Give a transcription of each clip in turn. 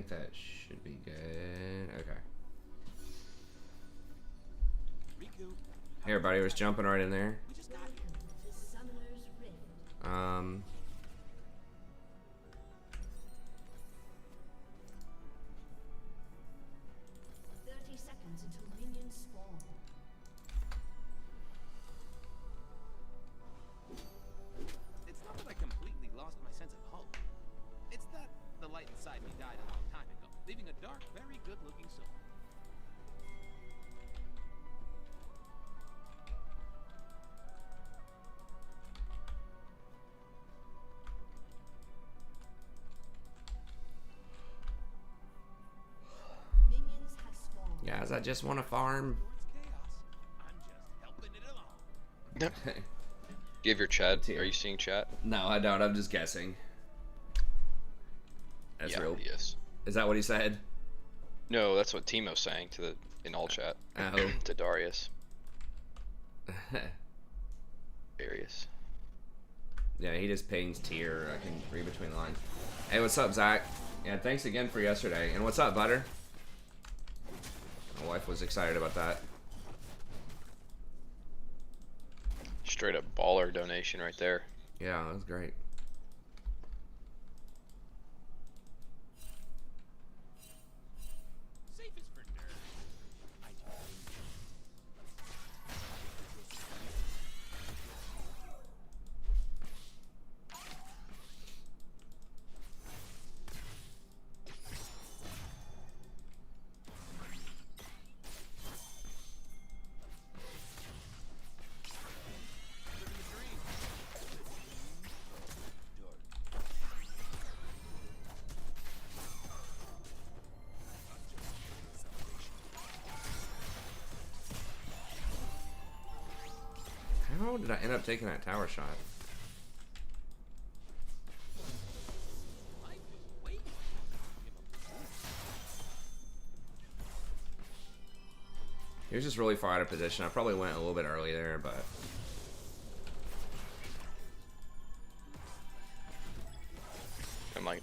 think that should be good. Okay. Hey everybody, was jumping right in there. Um. Guys, I just want to farm. Do you have your chat? Are you seeing chat? No, I don't. I'm just guessing. That's real. Yes. Is that what he said? No, that's what Timo's saying to the in all chat. Oh. To Darius. Darius. Yeah, he just pings tier. I can read between the lines. Hey, what's up, Zach? Yeah, thanks again for yesterday. And what's up, Butter? My wife was excited about that. Straight up baller donation right there. Yeah, that was great. How did I end up taking that tower shot? He was just really far out of position. I probably went a little bit early there, but... I'm like...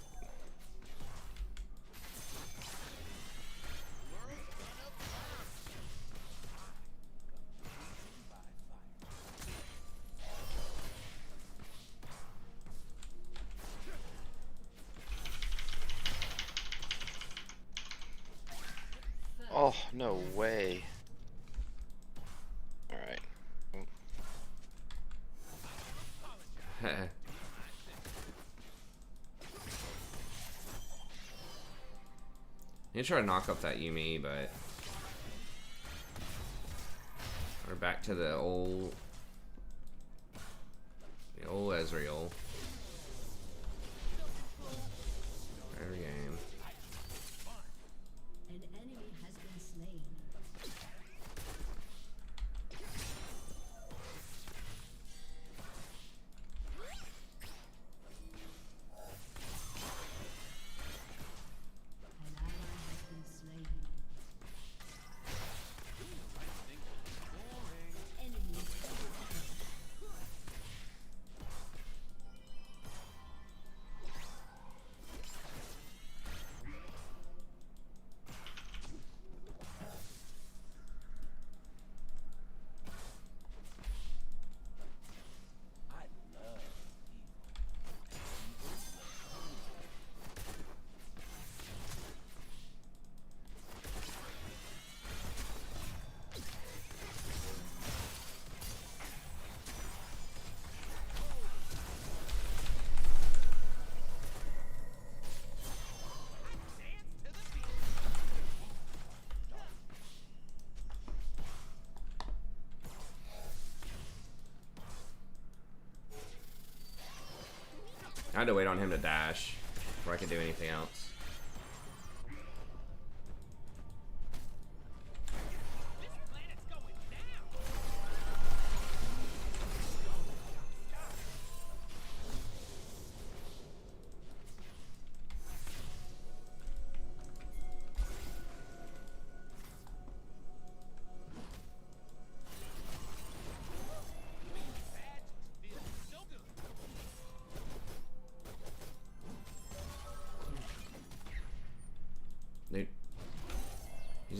Oh, no way. Alright. You try to knock up that Yumi, but we're back to the old Ezreal. Every game. An enemy has been slain. An ally has been slain. Enemy double kill. I had to wait on him to dash before I could do anything else.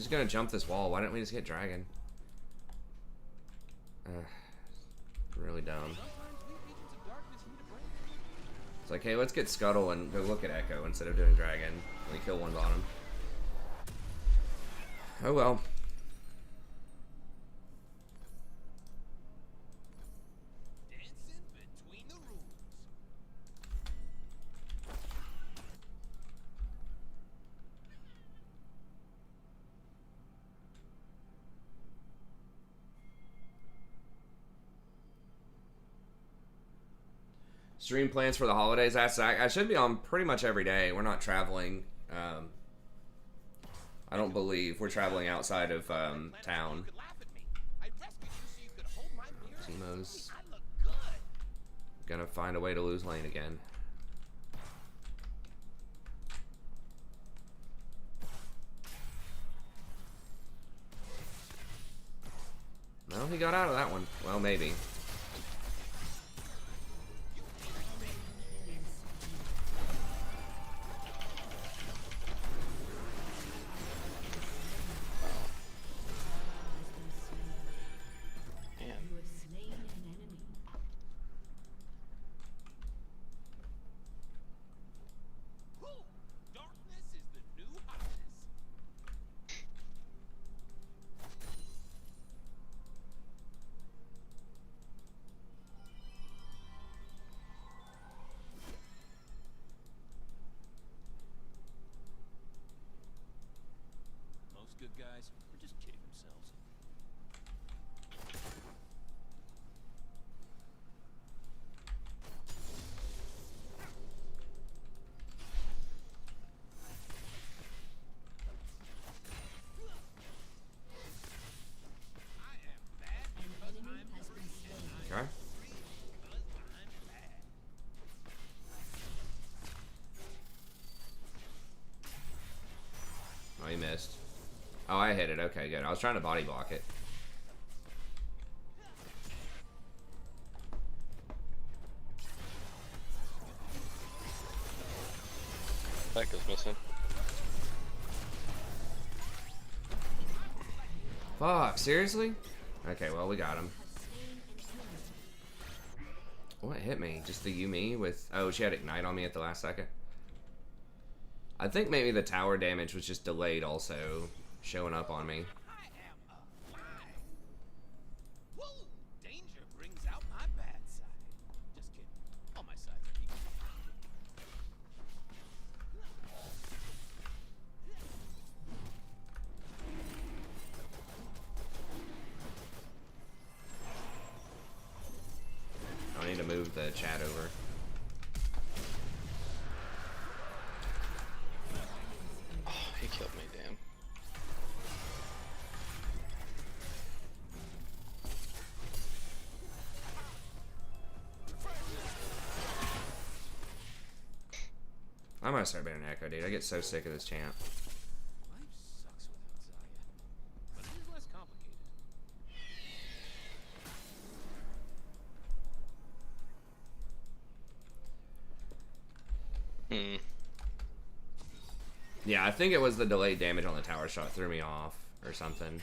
just gonna jump this wall. Why don't we just get dragon? Really dumb. It's like, hey, let's get Scuttle and go look at Echo instead of doing dragon. We kill one bottom. Oh well. Stream plans for the holidays. I should be on pretty much every day. We're not traveling. I don't believe we're traveling outside of town. Teemo's gonna find a way to lose lane again. Well, he got out of that one. Well, maybe. Good guys are just kidding themselves. Okay. Oh, he missed. Oh, I hit it. Okay, good. I was trying to body block it. Echo's missing. Fuck, seriously? Okay, well, we got him. What hit me? Just the Yumi with... Oh, she had Ignite on me at the last second. I think maybe the tower damage was just delayed also, showing up on me. Danger brings out my bad side. Just kidding. All my sides are equal. I need to move the chat over. Oh, he killed me, damn. I might start being an Echo, dude. I get so sick of this champ. Life sucks without Zaya, but it is less complicated. Yeah, I think it was the delayed damage on the tower shot threw me off or something.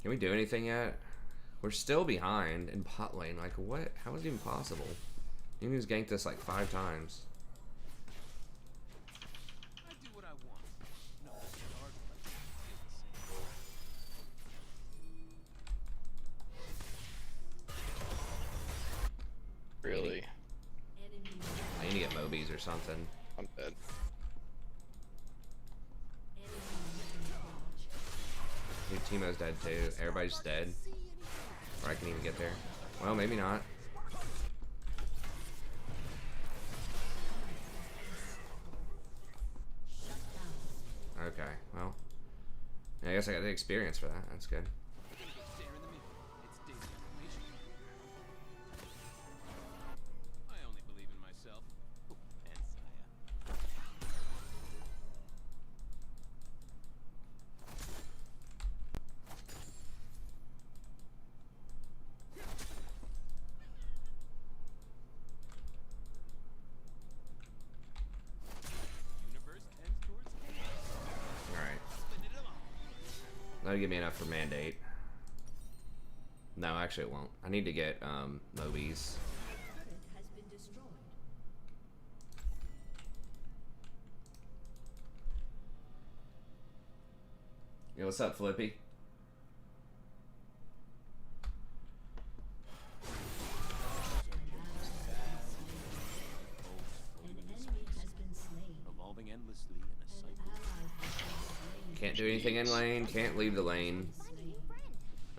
Can we do anything yet? We're still behind in pot lane. Like, what? How is it even possible? Nunu's ganked us like 5 times. I do what I want. No, it's hard, but Really? I need to get Mobies or something. I'm dead. Dude, Teemo's dead too. Everybody's dead. Or I can even get there. Well, maybe not. Okay, well. I guess I got the experience for that. That's good. That'll give me enough for mandate. No, actually it won't. I need to get Mobies. Turret has been destroyed. Yo, what's up, Flippy? An enemy has been slain. Evolving endlessly in a An cycle. ally has been slain. Can't do anything in lane, can't leave the lane.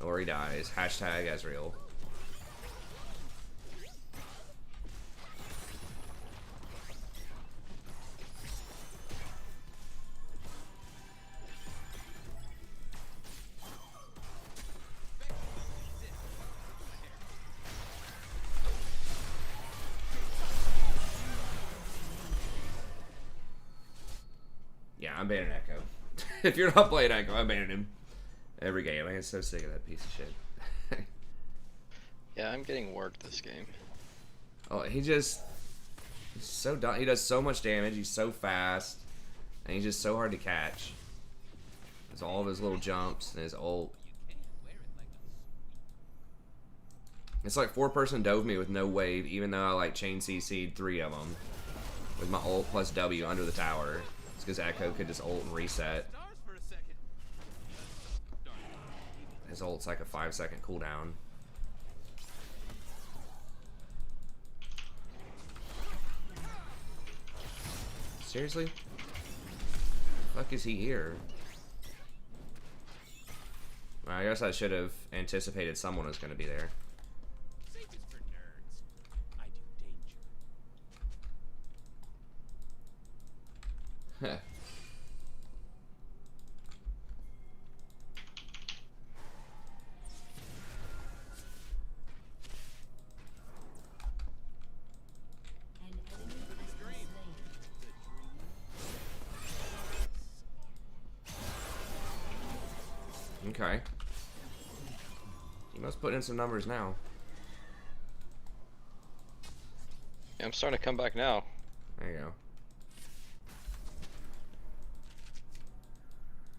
Or he dies. Hashtag Ezreal. Yeah, I'm banning Echo. If you're not playing Echo, I'm banning him. Every game. I get so sick of that piece of shit. Yeah, I'm getting worked this game. Oh, he's so dumb. He does so much damage. He's so fast. And he's just so hard to catch. There's all of his little jumps and his ult. It's like 4-person dove me with no wave, even though I like chain CC'd 3 of them. With my ult plus W under the tower. It's because Echo could just ult and reset. His ult's like a 5-second cooldown. Seriously? The fuck is he here? Well, I guess I should have anticipated someone was going to be there. Safe is for nerds. I do danger. Heh. An enemy has been slain. Okay. You must put in some numbers now. Yeah, I'm starting to come back now. There you go.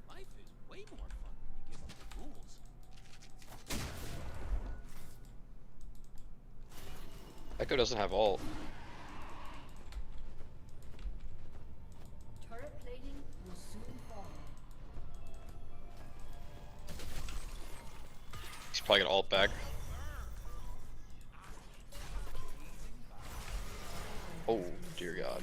Life is way more fun when you give up the rules. Echo doesn't have ult. Turret plating will soon fall. He's probably gonna ult back. Oh, dear God.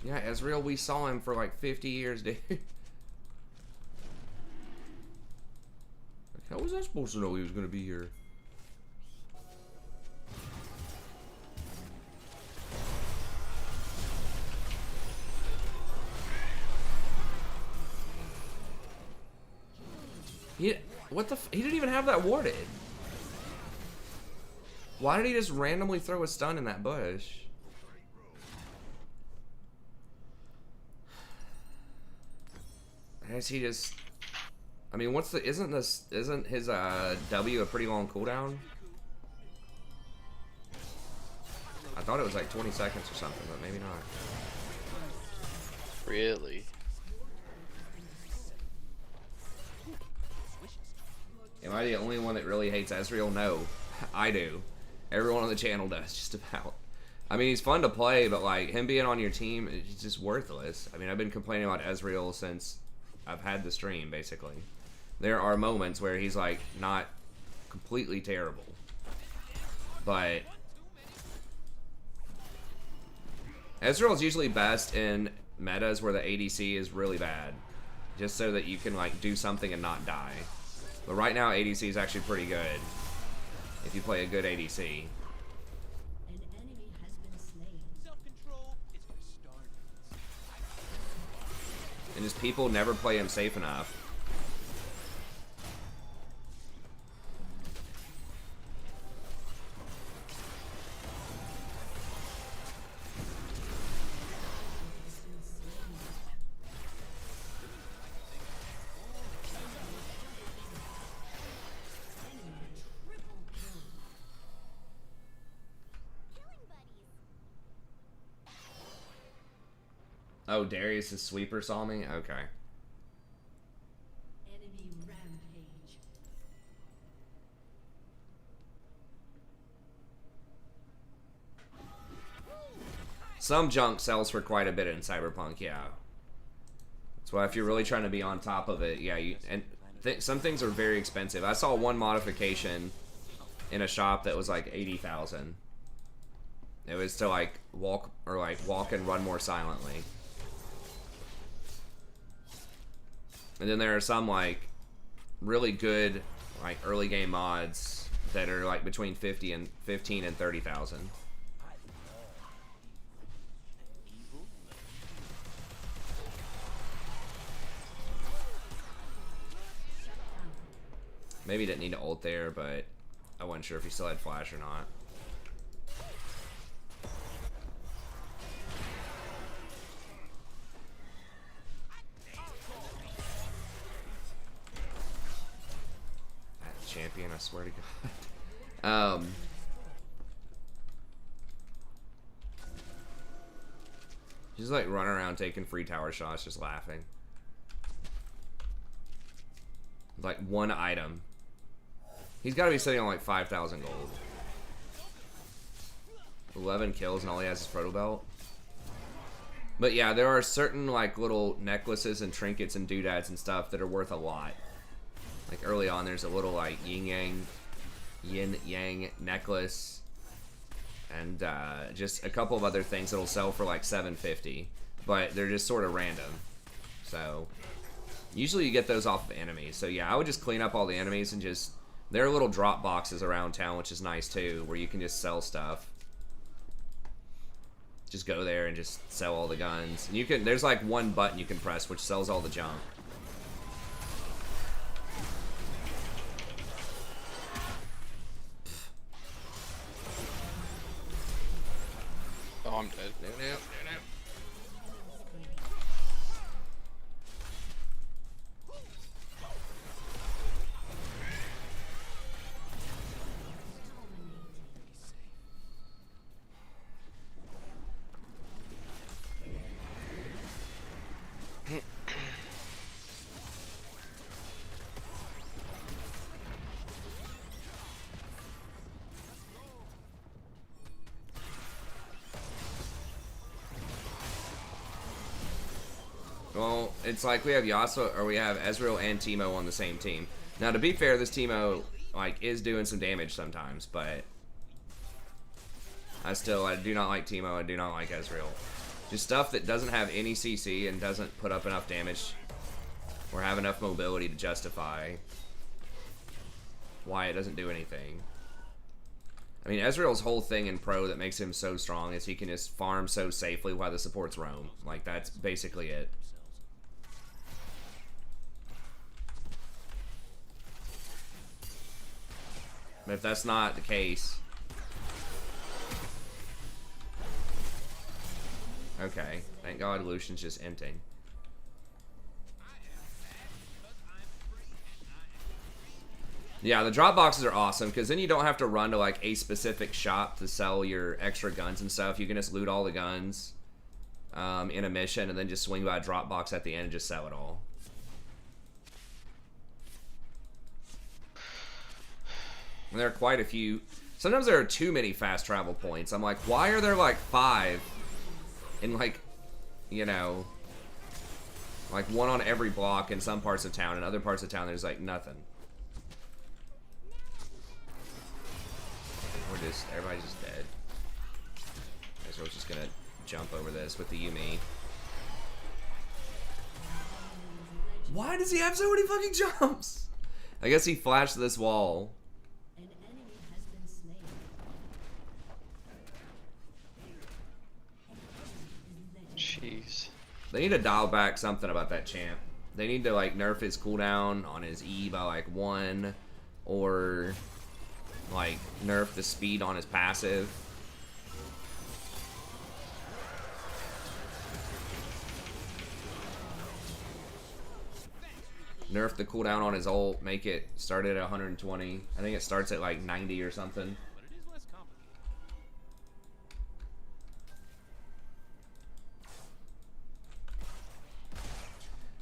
Yeah, Ezreal, we saw him for like 50 years, dude. Like, how was I supposed to know he was going to be here? He didn't even have that warded. Why did he just randomly throw a stun in that bush? I guess he just... I mean, isn't his W a pretty long cooldown? I thought it was like 20 seconds or something, but maybe not. Really? Am I the only one that really hates Ezreal? No, I do. Everyone on the channel does, just about. I mean, he's fun to play, but like him being on your team, it's just worthless. I mean, I've been complaining about Ezreal since I've had the stream, basically. There are moments where he's like not completely terrible, but Ezreal's usually best in metas where the ADC is really bad, just so that you can like do something and not die. But right now, ADC is actually pretty good if you play a good ADC. An enemy has been slain. Self-control is for starters. And just people never play him safe enough. Oh, Darius' sweeper saw me? Okay. some junk sells for quite a bit in Cyberpunk, yeah. That's why if you're really trying to be on top of it, yeah, some things are very expensive. I saw one modification in a shop that was like 80,000. It was to like walk and run more silently. And then there are some like really good like early game mods that are like between 15 and 30,000. Maybe didn't need to ult there, but I wasn't sure if he still had flash or not. That champion, I swear to God. Just like running around taking free tower shots, just laughing. Like one item. He's got to be sitting on like 5,000 gold. 11 kills and all he has is Proto Belt. But yeah, there are certain like little necklaces and trinkets and doodads and stuff that are worth a lot. Like early on, there's a little like yin yang necklace, and just a couple of other things that'll sell for like 750, but they're just sort of random. So usually you get those off of enemies. So yeah, I would just clean up all the enemies and just. There are little drop boxes around town, which is nice too, where you can just sell stuff. Just go there and just sell all the guns. And you can. There's like one button you can press, which sells all the junk. Oh, I'm dead. No. Well, it's like we have Yasuo, or we have Ezreal and Teemo on the same team. Now, to be fair, this Teemo like is doing some damage sometimes, but I do not like Teemo. I do not like Ezreal. Just stuff that doesn't have any CC and doesn't put up enough damage or have enough mobility to justify why it doesn't do anything. I mean, Ezreal's whole thing in Pro that makes him so strong is he can just farm so safely while the supports roam. Like, that's basically it. But if that's not the case... Okay, thank God Lucian's just emptying. Yeah, the drop boxes are awesome, because then you don't have to run to like a specific shop to sell your extra guns and stuff. You can just loot all the guns in a mission and then just swing by a drop box at the end and just sell it all. And there are quite a few. Sometimes there are too many fast travel points. I'm like, why are there like 5 in like, you know, like one on every block in some parts of town, and other parts of town there's like nothing. Everybody's just dead. I guess we're just gonna jump over this with the Yumi. Why does he have so many fucking jumps? I guess he flashed this wall. An enemy has been slain. Jeez. They need to dial back something about that champ. They need to like nerf his cooldown on his E by like 1, or like nerf the speed on his passive. Nerf the cooldown on his ult, make it start at 120. I think it starts at like 90 or something. But it is less complicated.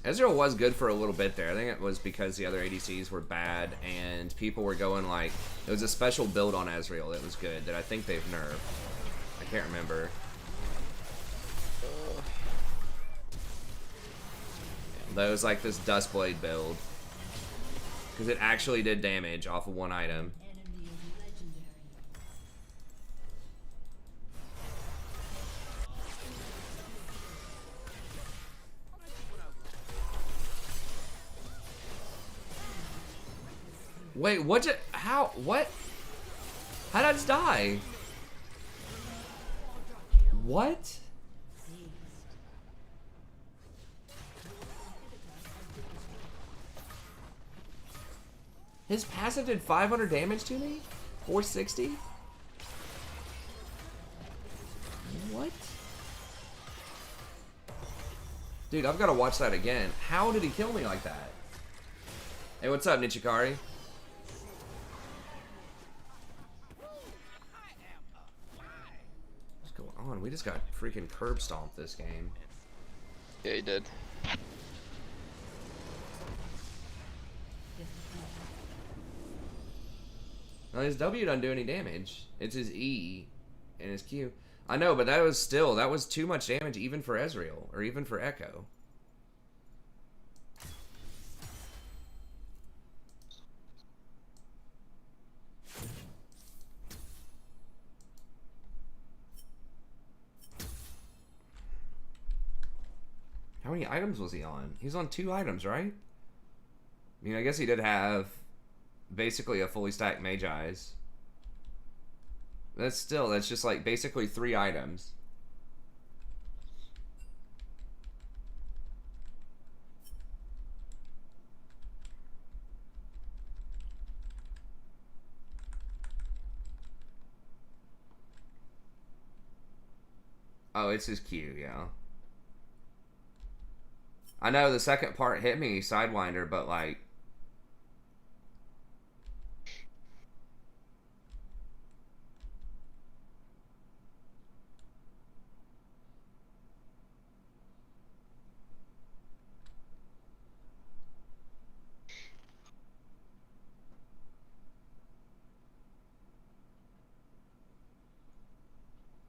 Ezreal was good for a little bit there. I think it was because the other ADCs were bad and people were going like... It was a special build on Ezreal that was good that I think they've nerfed. I can't remember. That was like this Dustblade build. Because it actually did damage off of one item. Enemy is legendary. Wait, what? How? What? How did I just die? What? His passive did 500 damage to me? 460? What? Dude, I've got to watch that again. How did he kill me like that? Hey, what's up, Nichikari? What's going on? We just got freaking curb stomped this game. Yeah, he did. Now, his W doesn't do any damage. It's his E and his Q. I know, but that was too much damage even for Ezreal, or even for Echo. How many items was he on? He's on 2 items, right? I mean, I guess he did have basically a fully stacked Mage Eyes. That's just like basically 3 items. Oh, it's his Q, yeah. I know the second part hit me, Sidewinder, but like...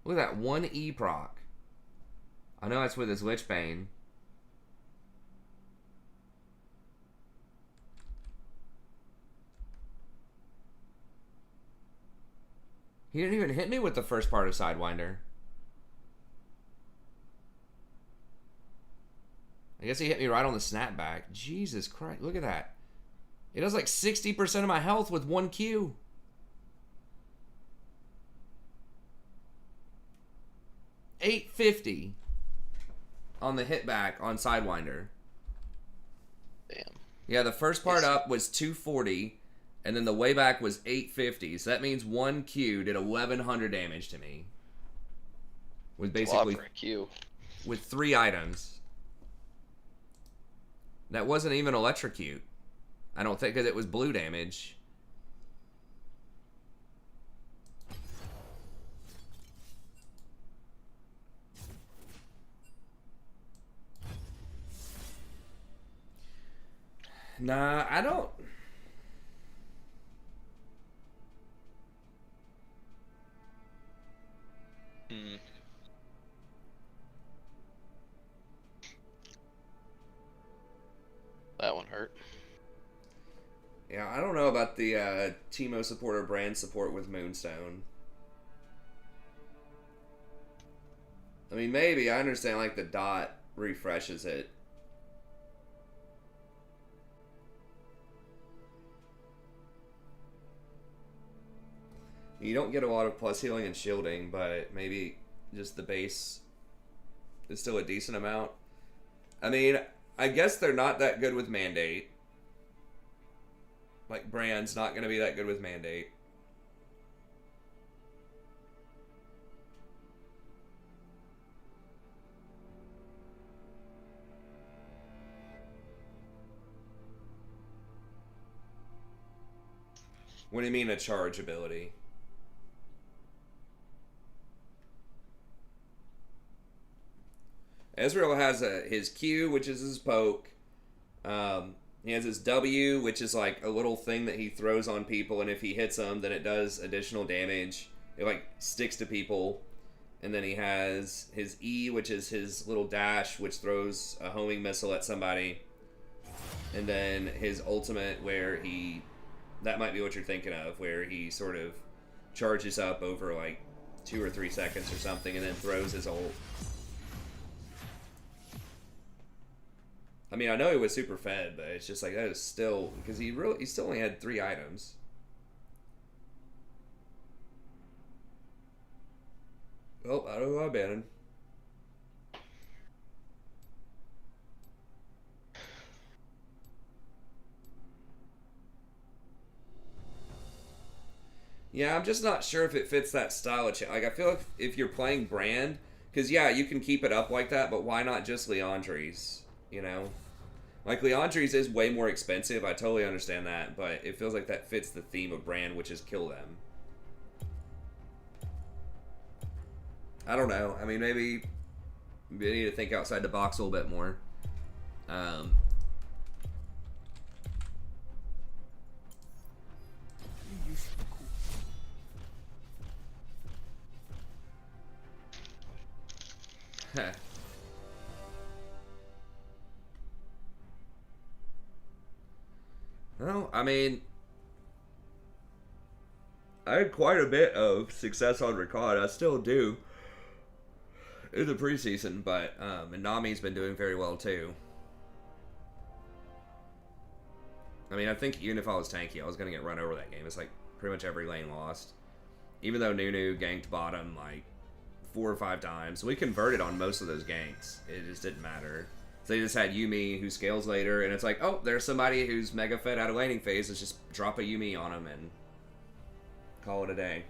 Look at that, 1 E proc. I know that's with his Lich Bane. He didn't even hit me with the first part of Sidewinder. I guess he hit me right on the snapback. Jesus Christ, look at that. It does like 60% of my health with 1 Q. $850 on the hit back on Sidewinder. Damn. Yeah, the first part up was 240, and then the way back was 850. So that means 1 Q did 1100 damage to me. With basically for a Q. with 3 items. That wasn't even electrocute. I don't think, because it was blue damage. Nah, I don't. That one hurt. Yeah, I don't know about the Teemo support or brand support with Moonstone. I mean, maybe. I understand, like, the dot refreshes it. You don't get a lot of plus healing and shielding, but maybe just the base is still a decent amount. I mean, I guess they're not that good with Mandate. Like, Brand's not going to be that good with Mandate. What do you mean a charge ability? Ezreal has his Q, which is his poke. He has his W, which is like a little thing that he throws on people, and if he hits them, then it does additional damage. It like sticks to people. And then he has his E, which is his little dash, which throws a homing missile at somebody. And then his ultimate, where he... That might be what you're thinking of, where he sort of charges up over like 2 or 3 seconds or something, and then throws his ult. I mean, I know he was super fed, but it's just like, that is still... Because he still only had 3 items. Oh, I don't know about Bannon. Yeah, I'm just not sure if it fits that style of like, I feel like if you're playing Brand, because yeah, you can keep it up like that, but why not just Leandri's? You know? Like, Leandri's is way more expensive, I totally understand that, but it feels like that fits the theme of Brand, which is kill them. I don't know. I mean, maybe we need to think outside the box a little bit more. Well, I mean, I had quite a bit of success on Ricard. I still do in the preseason, but and Nami's been doing very well too. I mean, I think even if I was tanky, I was gonna get run over that game. It's like pretty much every lane lost. Even though Nunu ganked bottom like 4 or 5 times, we converted on most of those ganks. It just didn't matter. So they just had Yuumi who scales later, and it's like, oh, there's somebody who's mega fed out of laning phase. Let's just drop a Yuumi on him and call it a day.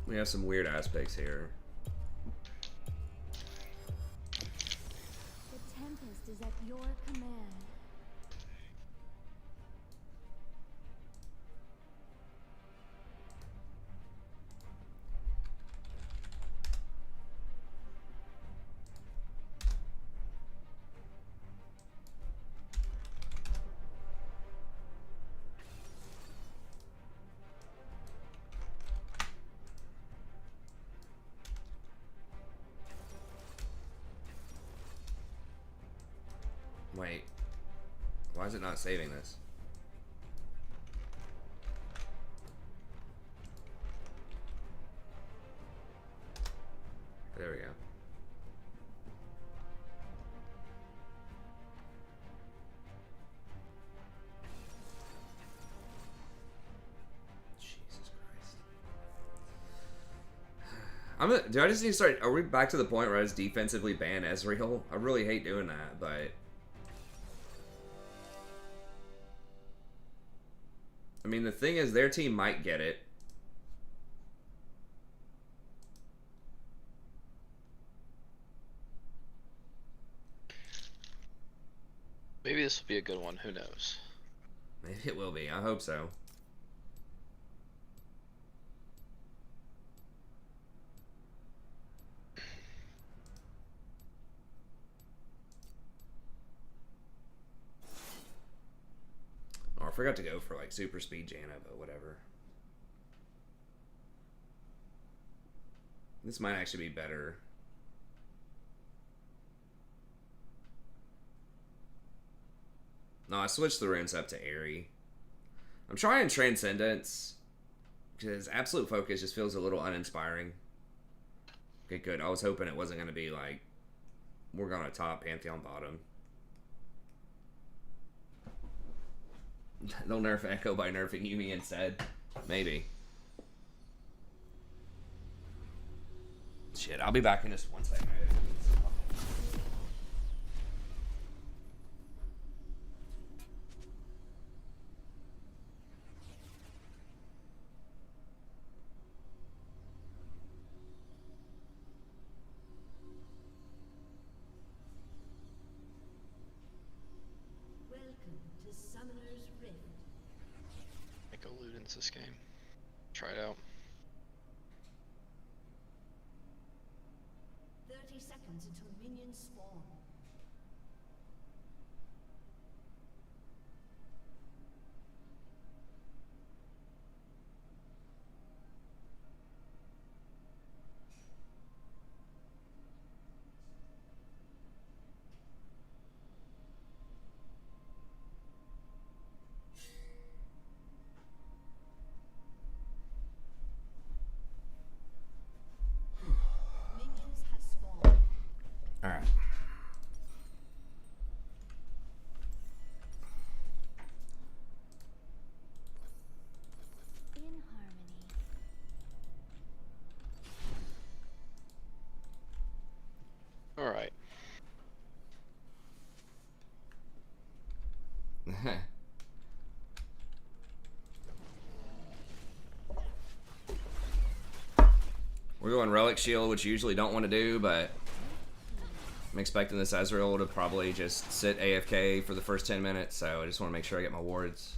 We have some weird aspects here. The Tempest is at your command. Wait. Why is it not saving this? There we go. Jesus Christ. Do I just need to start... Are we back to the point where I just defensively ban Ezreal? I really hate doing that, but... I mean, the thing is, their team might get it. Maybe this will be a good one. Who knows? Maybe it will be. I hope so. Oh, I forgot to go for like super speed Janna, but whatever. This might actually be better. No, I switched the runes up to Airy. I'm trying Transcendence, because Absolute Focus just feels a little uninspiring. Okay, good. I was hoping it wasn't going to be like, we're going to top, Pantheon bottom. They'll nerf Echo by nerfing Yuumi instead. Maybe. Shit, I'll be back in just 1 second. Welcome to Summoner's Rift. Make a Ludens this game. Try it out. 30 seconds seconds until minions spawn. Minions have spawned. All right. In harmony. All right. We're going Relic Shield, which you usually don't want to do, but I'm expecting this Ezreal to probably just sit AFK for the first 10 minutes, so I just want to make sure I get my wards.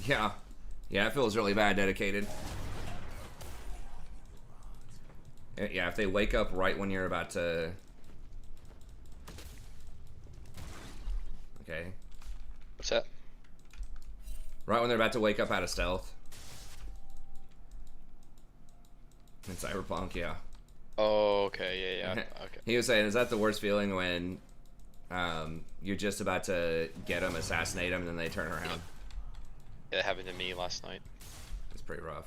Yeah. Yeah, it feels really bad, dedicated. Yeah, if they wake up right when you're about to... Okay. What's that? Right when they're about to wake up out of stealth. In Cyberpunk, yeah. Oh, okay, yeah. Okay. He was saying, is that the worst feeling when you're just about to get them, assassinate them, and then they turn around? It happened to me last night. It's pretty rough.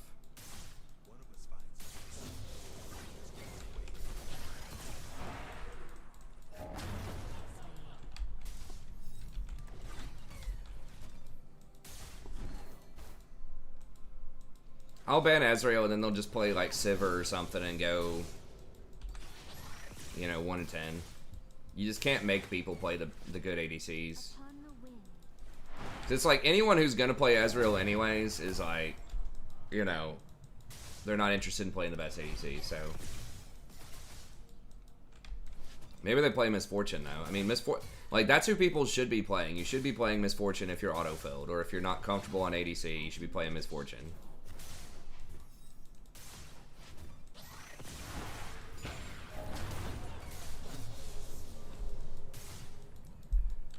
I'll ban Ezreal and then they'll just play like Sivir or something and go, you know, 1-10. You just can't make people play the good ADCs. Upon the wind. 'Cause it's like anyone who's gonna play Ezreal anyways is like, you know, they're not interested in playing the best ADC, so. Maybe they play Misfortune though. I mean, like that's who people should be playing. You should be playing Misfortune if you're auto-filled, or if you're not comfortable on ADC, you should be playing Misfortune.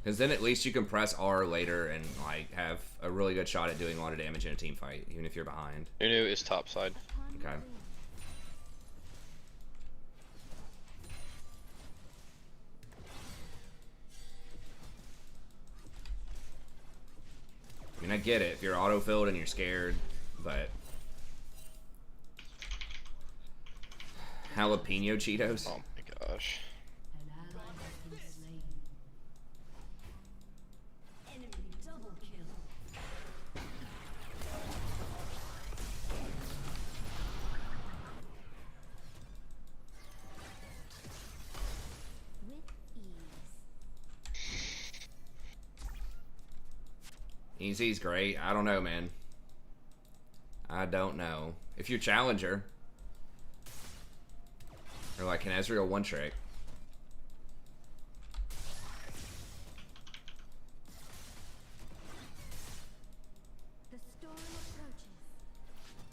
Because then at least you can press R later and like have a really good shot at doing a lot of damage in a team fight, even if you're behind. Nunu is top side. Upon the Okay. wind. I mean, I get it if you're auto-filled and you're scared, but... Jalapeno Cheetos? Oh my gosh. An ally has been slain. Enemy double kill. With ease. Easy's great. I don't know, man. I don't know. If you're Challenger, or like an Ezreal one-trick, The storm approaches.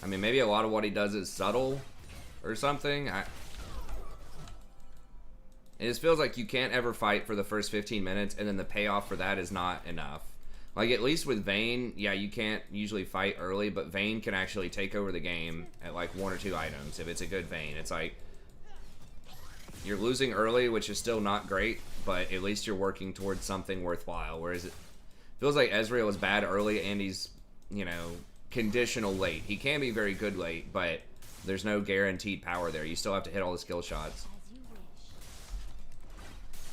I mean, maybe a lot of what he does is subtle or something. It just feels like you can't ever fight for the first 15 minutes, and then the payoff for that is not enough. Like, at least with Vayne, yeah, you can't usually fight early, but Vayne can actually take over the game at, like, 1 or 2 items if it's a good Vayne. It's like, you're losing early, which is still not great, but at least you're working towards something worthwhile, whereas it feels like Ezreal is bad early, and he's, you know, conditional late. He can be very good late, but there's no guaranteed power there. You still have to hit all the skill shots. As you wish.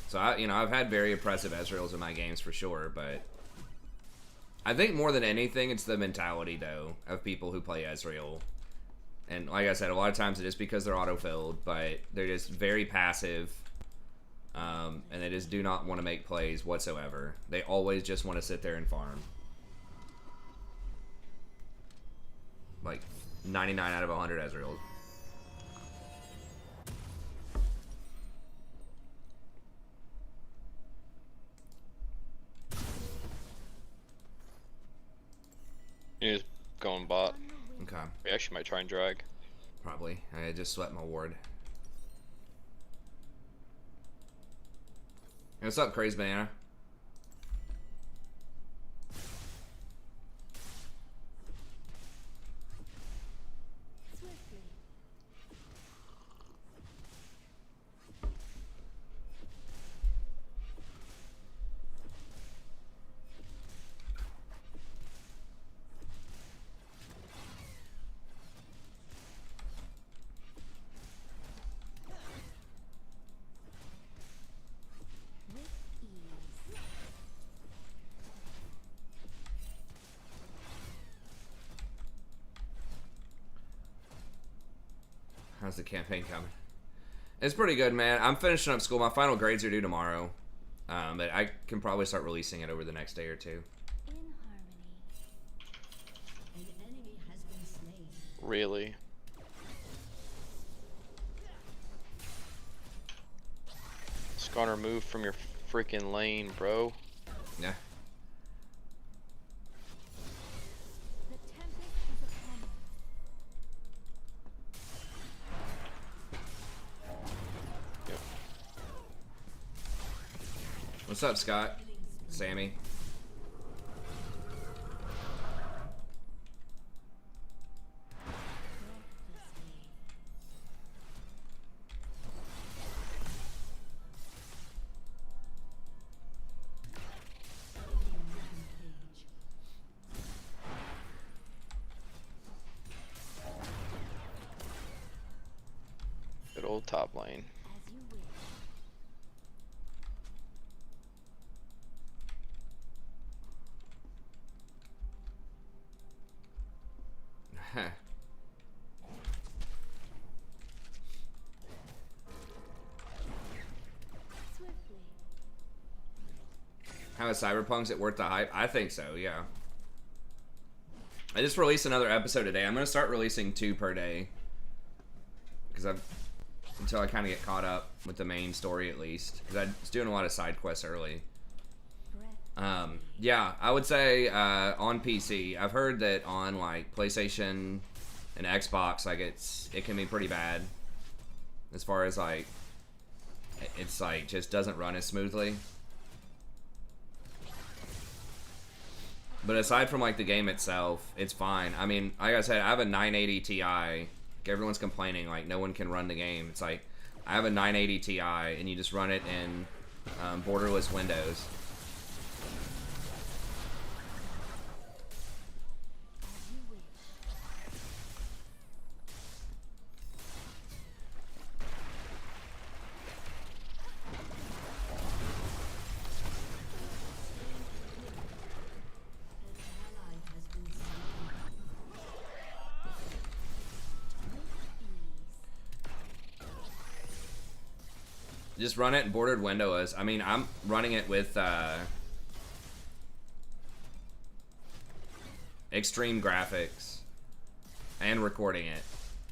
So, I've had very impressive Ezreals in my games for sure, but I think more than anything, it's the mentality, though, of people who play Ezreal. And like I said, a lot of times it is because they're auto-filled, but they're just very passive, and they just do not want to make plays whatsoever. They always just want to sit there and farm. Like, 99 out of 100 Ezreals. We actually might try and drag. Probably. I just swept my ward. Hey, what's up, Crazy Banana? Swiftly. With ease. How's the campaign coming? It's pretty good, man. I'm finishing up school. My final grades are due tomorrow. But I can probably start releasing it over the next day or two. In harmony. An enemy has been slain. Really? Scanner, move from your freaking lane, bro. Yeah. The tempest is upon us. Yep. What's up, Scott? Sammy? Rampage. Good old top lane. As you wish. Swiftly. How is Cyberpunk's it worth the hype? I think so, yeah. I just released another episode today. I'm gonna start releasing 2 per day. Because until I kind of get caught up with the main story at least. Because I was doing a lot of side quests early. Breath. Yeah, I would say on PC. I've heard that on like PlayStation and Xbox, like it can be pretty bad. As far as like, it's like just doesn't run as smoothly. But aside from like the game itself, it's fine. I mean, like I said, I have a 980 Ti. Everyone's complaining like no one can run the game. It's like I have a 980 Ti and you just run it in borderless Windows. As you wish. An ally has been slain. Just run it in bordered windowless. I mean, I'm running it with extreme graphics and recording it,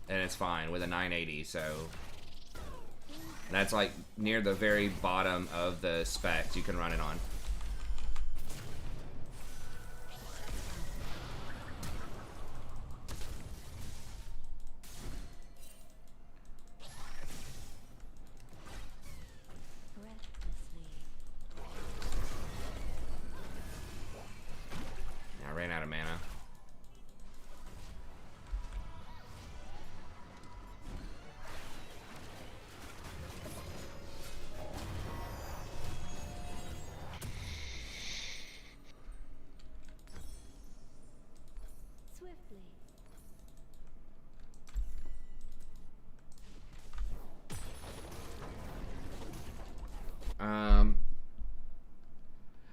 and it's fine with a 980. So that's like near the very bottom of the specs you can run it on. Breathlessly. I ran out of mana. Swiftly.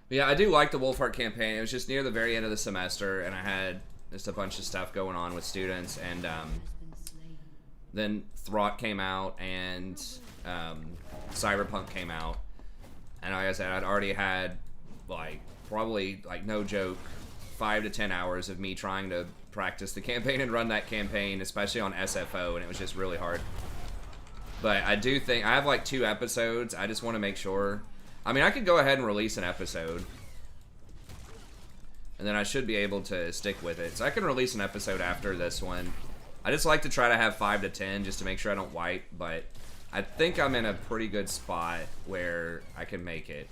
Yeah, I do like the Wolfheart campaign. It was just near the very end of the semester, and I had just a bunch of stuff going on with students, and Has been slain. then Throt came out, and Cyberpunk came out, and like I said, I'd already had like probably like no joke 5 to 10 hours of me trying to practice the campaign and run that campaign, especially on SFO, and it was just really hard. But I do think I have like 2 episodes. I just want to make sure. I mean, I could go ahead and release an episode. and then I should be able to stick with it. So I can release an episode after this one. I just like to try to have 5 to 10 just to make sure I don't wipe, but I think I'm in a pretty good spot where I can make it.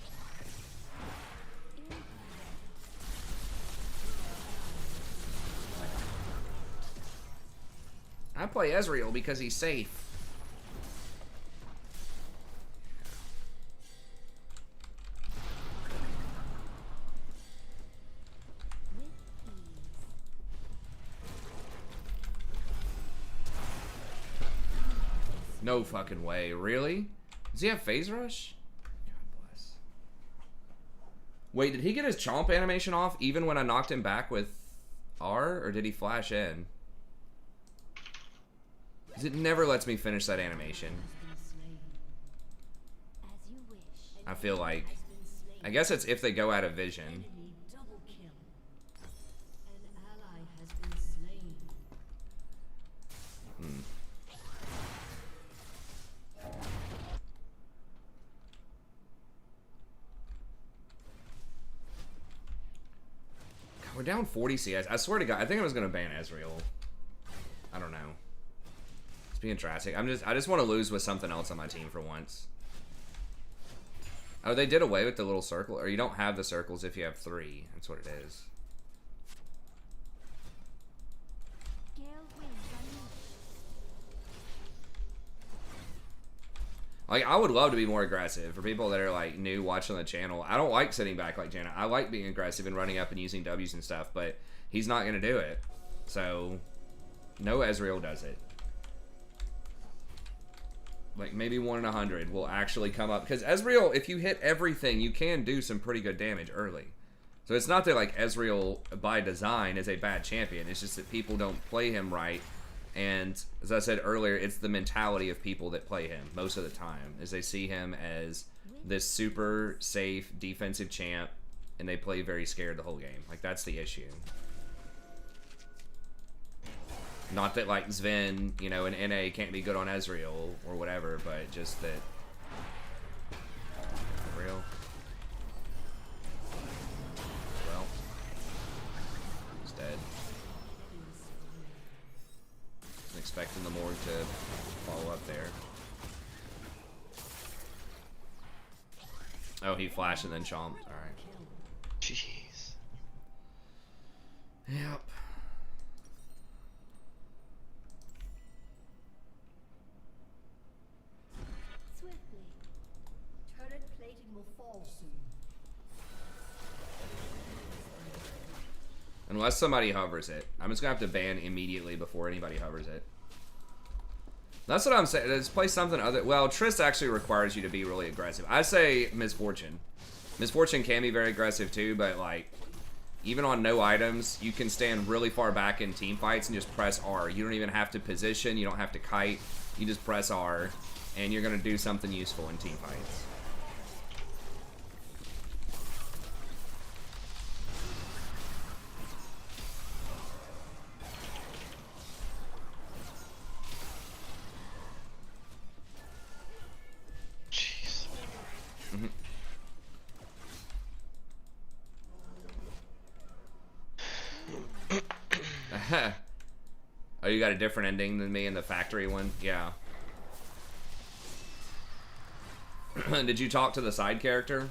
I play Ezreal because he's safe. No fucking way. Really? Does he have phase rush? God bless. Wait, did he get his chomp animation off even when I knocked him back with R? Or did he flash in? Because it never lets me finish that animation. As you wish. I feel like. I guess it's if they go out of vision. Enemy double kill. An ally has been slain. God, we're down 40 CS. I swear to God, I think I was gonna ban Ezreal. I don't know. It's being drastic. I just want to lose with something else on my team for once. Oh, they did away with the little circle, or you don't have the circles if you have 3. That's what it is. Gale wins unleashed. Like, I would love to be more aggressive for people that are like new watching the channel. I don't like sitting back like Janet. I like being aggressive and running up and using W's and stuff, but he's not gonna do it. So, no Ezreal does it. Like, maybe 1 in 100 will actually come up. Because Ezreal, if you hit everything, you can do some pretty good damage early. So it's not that, like, Ezreal, by design, is a bad champion. It's just that people don't play him right. And, as I said earlier, it's the mentality of people that play him most of the time. Is they see him as this super safe defensive champ, and they play very scared the whole game. Like, that's the issue. Not that, like, Sven, you know, an NA can't be good on Ezreal or whatever, but just that... Real. Well. He's dead. Wasn't expecting the Morg to follow up there. Oh, he flashed and then chomped. Alright. Jeez. Yep. Swiftly. Turret plating will fall soon. Unless somebody hovers it. I'm just gonna have to ban immediately before anybody hovers it. That's what I'm saying. Let's play something other. Well, Triss actually requires you to be really aggressive. I say Misfortune. Misfortune can be very aggressive too, but like, even on no items, you can stand really far back in team fights and just press R. You don't even have to position. You don't have to kite. You just press R, and you're gonna do something useful in team fights. Jeez. Oh, you got a different ending than me in the factory one? Yeah. Did you talk to the side character?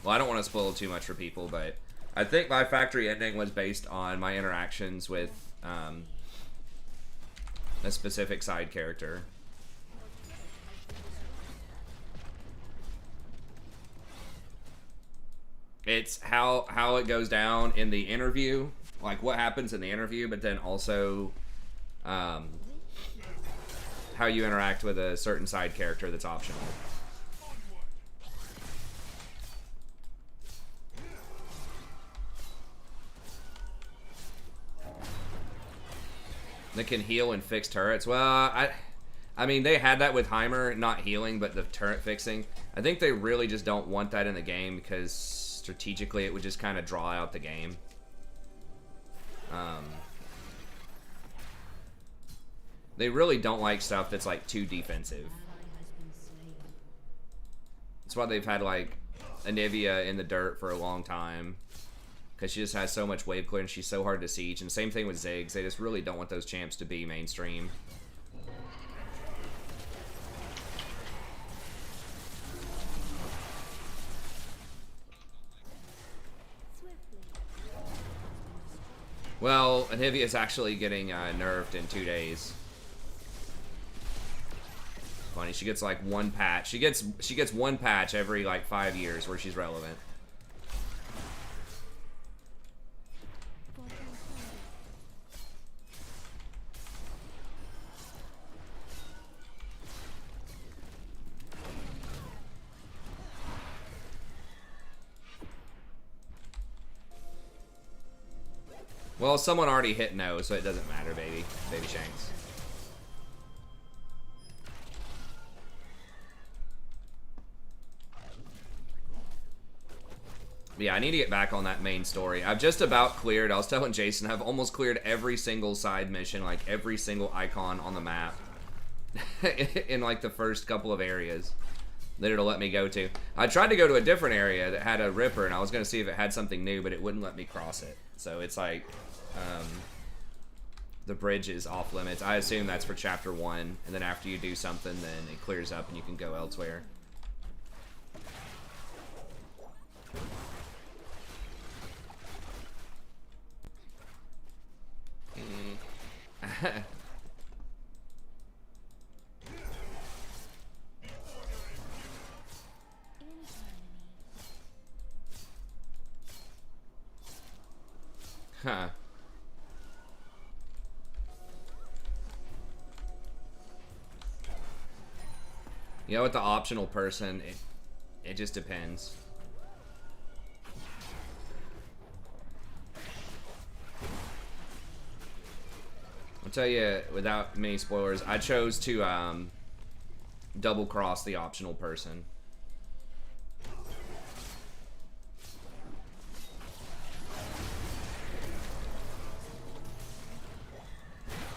Well, I don't want to spoil too much for people, but I think my factory ending was based on my interactions with a specific side character. It's how it goes down in the interview, like what happens in the interview, but then also how you interact with a certain side character that's optional. That can heal and fix turrets. Well, I mean, they had that with Heimer, not healing, but the turret fixing. I think they really just don't want that in the game because strategically it would just kind of draw out the game. They really don't like stuff that's like too defensive. That's why they've had like Anivia in the dirt for a long time. because she just has so much wave clear and she's so hard to siege. And same thing with Ziggs. They just really don't want those champs to be mainstream. Well, Anivia is actually getting nerfed in 2 days. Funny, she gets like one patch. She gets one patch every like 5 years where she's relevant. Well, someone already hit no, so it doesn't matter, baby. Baby Shanks. Yeah, I need to get back on that main story. I've just about cleared, I was telling Jason, I've almost cleared every single side mission, like every single icon on the map. In like the first couple of areas that it'll let me go to. I tried to go to a different area that had a Ripper, and I was going to see if it had something new, but it wouldn't let me cross it. So it's like, the bridge is off limits. I assume that's for chapter 1, and then after you do something, then it clears up and you can go elsewhere. Huh. You know, with the optional person, it just depends. I'll tell you, without many spoilers, I chose to double cross the optional person.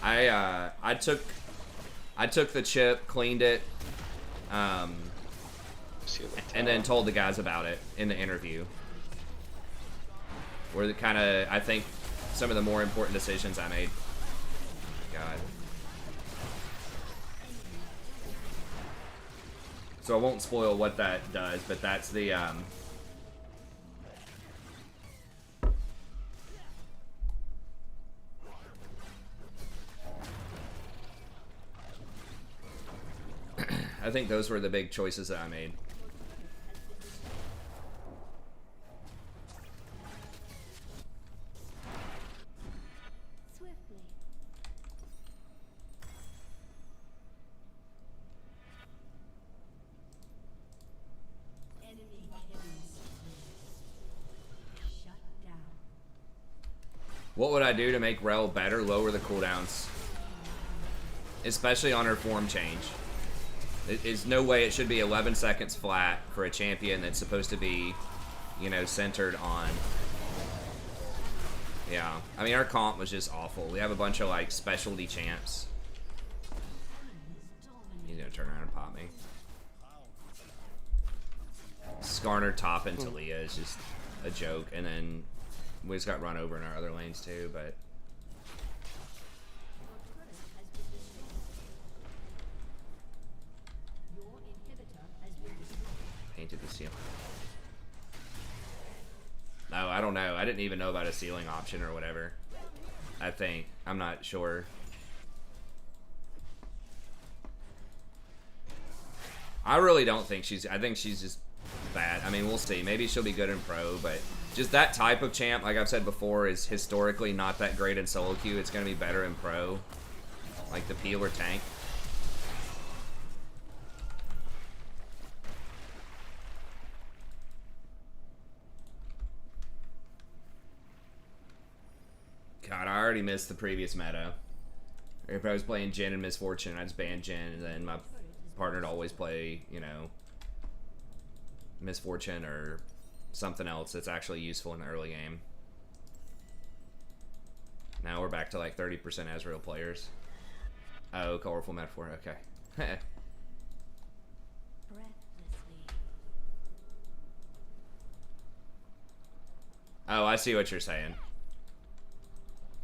I took the chip, cleaned it, and then told the guys about it in the interview. Were the kind of, I think, some of the more important decisions I made. God. So I won't spoil what that does, but that's the I think those were the big choices that I made. Swiftly. Enemy killing spree. Shut down. What would I do to make Rel better? Lower the cooldowns. Especially on her form change. There's no way it should be 11 seconds flat for a champion that's supposed to be, you know, centered on. Yeah. I mean, our comp was just awful. We have a bunch of, like, specialty champs. He's gonna turn around and pop me. Skarner top into Leah is just a joke. And then we just got run over in our other lanes, too, but... Painted the ceiling. No, I don't know. I didn't even know about a ceiling option or whatever. I think. I'm not sure. I really don't think she's... I think she's just bad. I mean, we'll see. Maybe she'll be good in pro, but just that type of champ, like I've said before, is historically not that great in solo queue. It's going to be better in pro. Like the peel or tank. God, I already missed the previous meta. If I was playing Jhin and Misfortune, I'd just ban Jhin, and then my partner would always play, you know, Misfortune or something else that's actually useful in the early game. Now we're back to like 30% Ezreal players. Oh, colorful metaphor, okay. Breathlessly. Oh, I see what you're saying.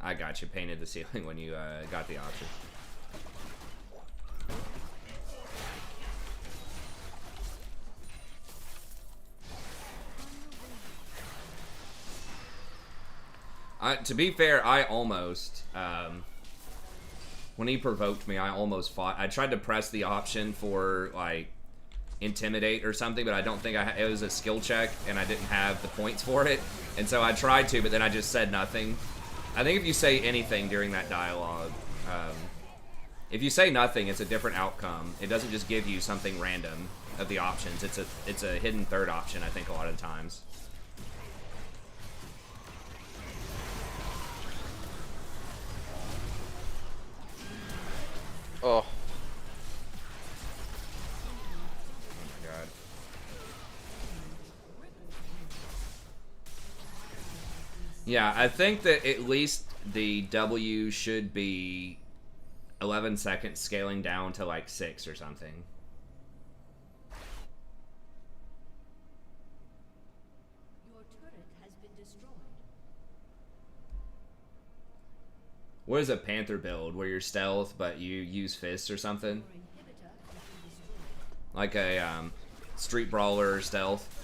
I got you. Painted the ceiling when you got the option. To be fair, I almost, when he provoked me, I almost fought. I tried to press the option for, like, Intimidate or something, but I don't think it was a skill check, and I didn't have the points for it. And so I tried to, but then I just said nothing. I think if you say anything during that dialogue, if you say nothing, it's a different outcome. It doesn't just give you something random of the options. It's a hidden third option, I think, a lot of times. Oh. Yeah, I think that at least the W should be 11 seconds scaling down to like 6 or something. Your turret has been destroyed. What is a Panther build where you're stealth but you use fists or something? Your inhibitor has been destroyed. Like a street brawler stealth.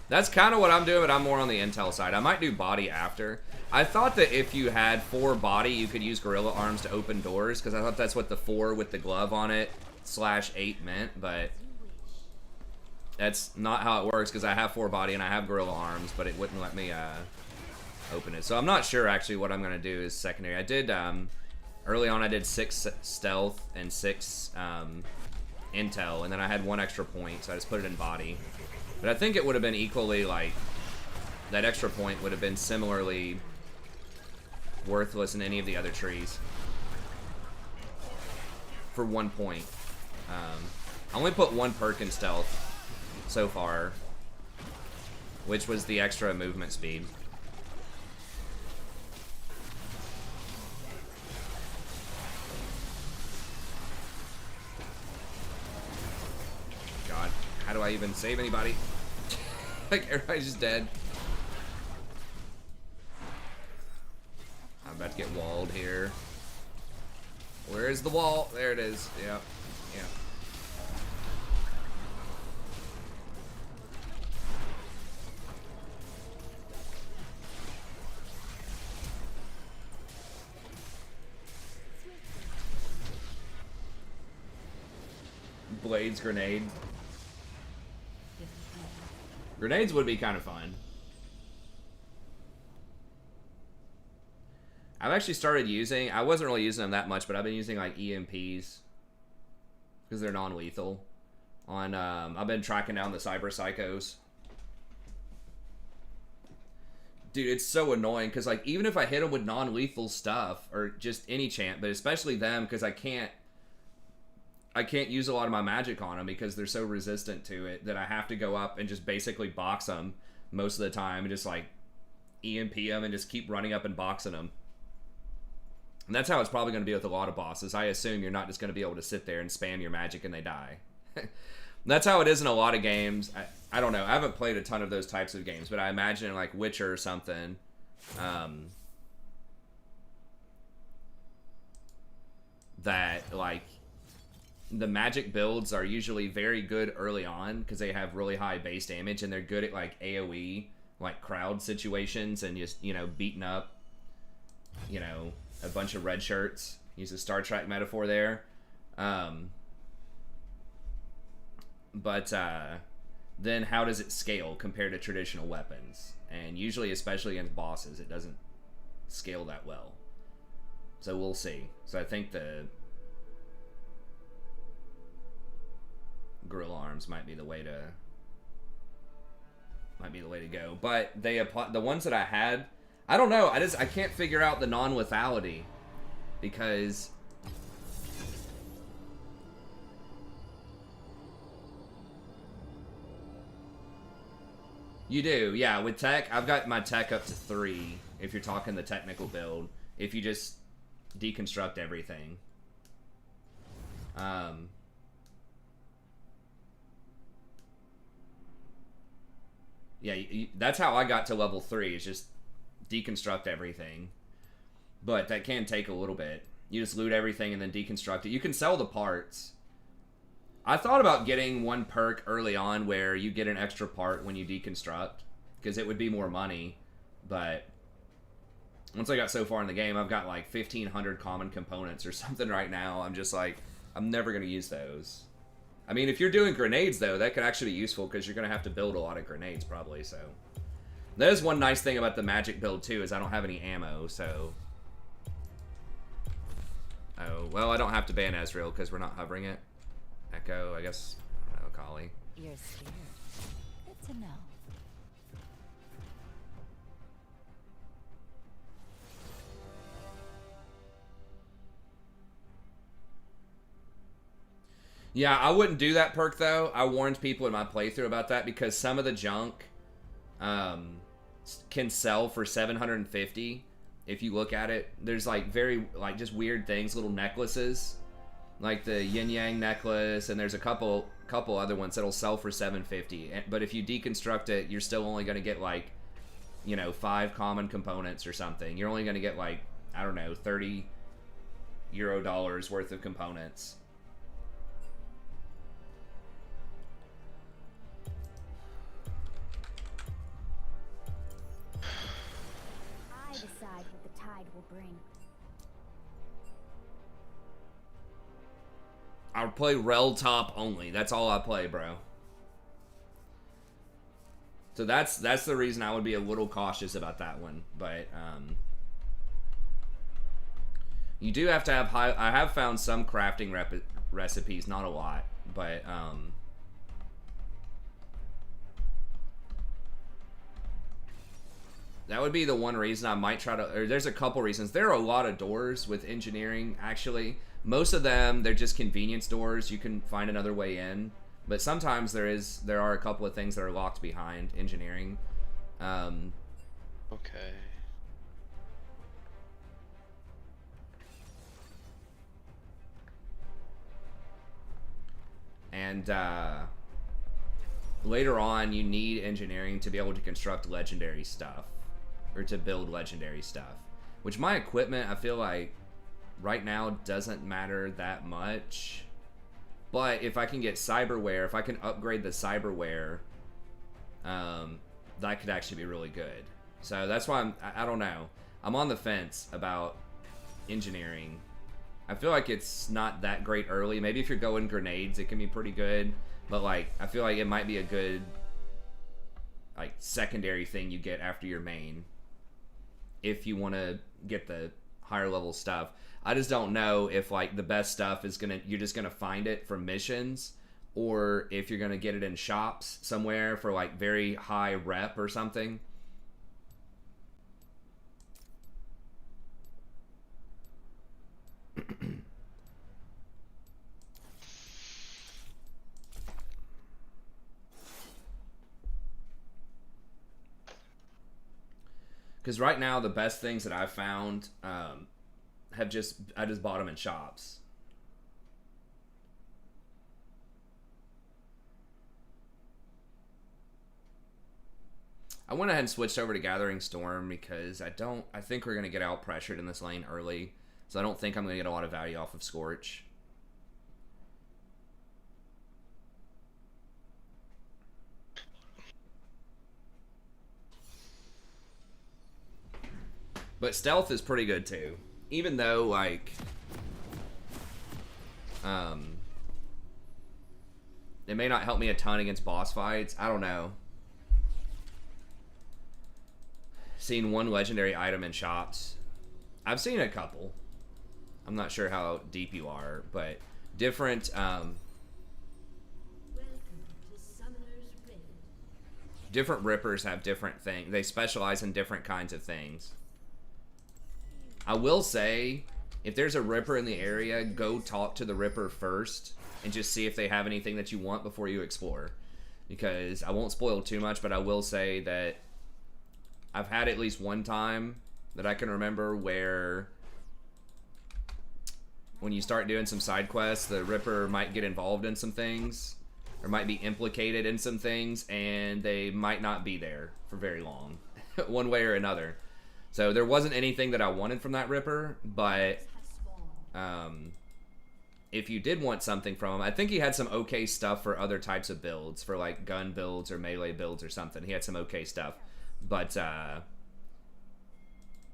That's kind of what I'm doing, but I'm more on the intel side. I might do body after. I thought that if you had 4 body, you could use gorilla arms to open doors, because I thought that's what the 4 with the glove on it /8 meant, but that's not how it works, because I have 4 body and I have gorilla arms, but it wouldn't let me open it. So I'm not sure actually what I'm going to do is secondary. I did, early on I did 6 stealth and 6 intel, and then I had 1 extra point, so I just put it in body. But I think it would have been equally, like, that extra point would have been similarly worthless in any of the other trees. For 1 point. I only put 1 perk in stealth so far, which was the extra movement speed. God, how do I even save anybody? Like, everybody's just dead. I'm about to get walled here. Where's the wall? There it is. Yep. Yep. Blades grenade. Grenades would be kind of fun. I've actually started using, I wasn't really using them that much, but I've been using like EMPs because they're non-lethal. On, I've been tracking down the cyber psychos. Dude, it's so annoying because like even if I hit them with non-lethal stuff or just any chant, but especially them because I can't use a lot of my magic on them because they're so resistant to it that I have to go up and just basically box them most of the time and just like EMP them and just keep running up and boxing them. And that's how it's probably going to be with a lot of bosses. I assume you're not just going to be able to sit there and spam your magic and they die. That's how it is in a lot of games. I don't know. I haven't played a ton of those types of games, but I imagine in like Witcher or something, that like the magic builds are usually very good early on because they have really high base damage and they're good at like AoE, like crowd situations and just, you know, beating up, you know, a bunch of red shirts. Use a Star Trek metaphor there. But then how does it scale compared to traditional weapons? And usually, especially against bosses, it doesn't scale that well. So we'll see. So I think the gorilla arms might be the way to go. But they apply the ones that I had. I don't know. I can't figure out the non-lethality because you do, yeah. With tech, I've got my tech up to 3. If you're talking the technical build, if you just deconstruct everything, Um, yeah, that's how I got to level 3, is just deconstruct everything. But that can take a little bit. You just loot everything and then deconstruct it. You can sell the parts. I thought about getting one perk early on where you get an extra part when you deconstruct, because it would be more money. But once I got so far in the game, I've got like 1,500 common components or something right now. I'm just like, I'm never going to use those. I mean, if you're doing grenades, though, that could actually be useful, because you're going to have to build a lot of grenades, probably, so. That is one nice thing about the magic build, too, is I don't have any ammo, so. Oh, well, I don't have to ban Ezreal, because we're not hovering it. Echo, I guess, I don't know, Kali. You're scared. Good to know. Yeah, I wouldn't do that perk, though. I warned people in my playthrough about that, because some of the junk can sell for 750 if you look at it. There's, like, very, like, just weird things, little necklaces, like the yin yang necklace, and there's a couple other ones that'll sell for 750. But if you deconstruct it, you're still only going to get, like, you know, 5 common components or something. You're only going to get, like, I don't know, 30 Euro dollars worth of components. I decide what the tide will bring. I'll play Rel top only. That's all I play, bro. So that's the reason I would be a little cautious about that one. But you do have to have high. I have found some crafting recipes, not a lot, but that would be the one reason I might try to. Or there's a couple reasons. There are a lot of doors with engineering, actually. Most of them, they're just convenience doors. You can find another way in. But sometimes there are a couple of things that are locked behind engineering. Okay. And later on, you need engineering to be able to construct legendary stuff. Or to build legendary stuff. Which my equipment, I feel like, right now doesn't matter that much. But if I can get cyberware, if I can upgrade the cyberware, that could actually be really good. So that's why I don't know. I'm on the fence about engineering. I feel like it's not that great early. Maybe if you're going grenades, it can be pretty good. But like, I feel like it might be a good, like, secondary thing you get after your main, if you want to get the higher level stuff. I just don't know if, like, the best stuff is you're just gonna find it from missions, or if you're gonna get it in shops somewhere for, like, very high rep or something. Because right now, the best things that I've found I just bought them in shops. I went ahead and switched over to Gathering Storm because I think we're going to get out pressured in this lane early. So I don't think I'm going to get a lot of value off of Scorch. But stealth is pretty good too. Even though, like, it may not help me a ton against boss fights. I don't know. Seen one legendary item in shops. I've seen a couple. I'm not sure how deep you are, but different, Welcome to Summoner's Rift. different rippers have different things. They specialize in different kinds of things. I will say, if there's a Ripper in the area, go talk to the Ripper first and just see if they have anything that you want before you explore. Because I won't spoil too much, but I will say that I've had at least one time that I can remember where when you start doing some side quests, the Ripper might get involved in some things, or might be implicated in some things, and they might not be there for very long, one way or another. So there wasn't anything that I wanted from that Ripper, but if you did want something from him, I think he had some okay stuff for other types of builds, for like gun builds or melee builds or something. He had some okay stuff, but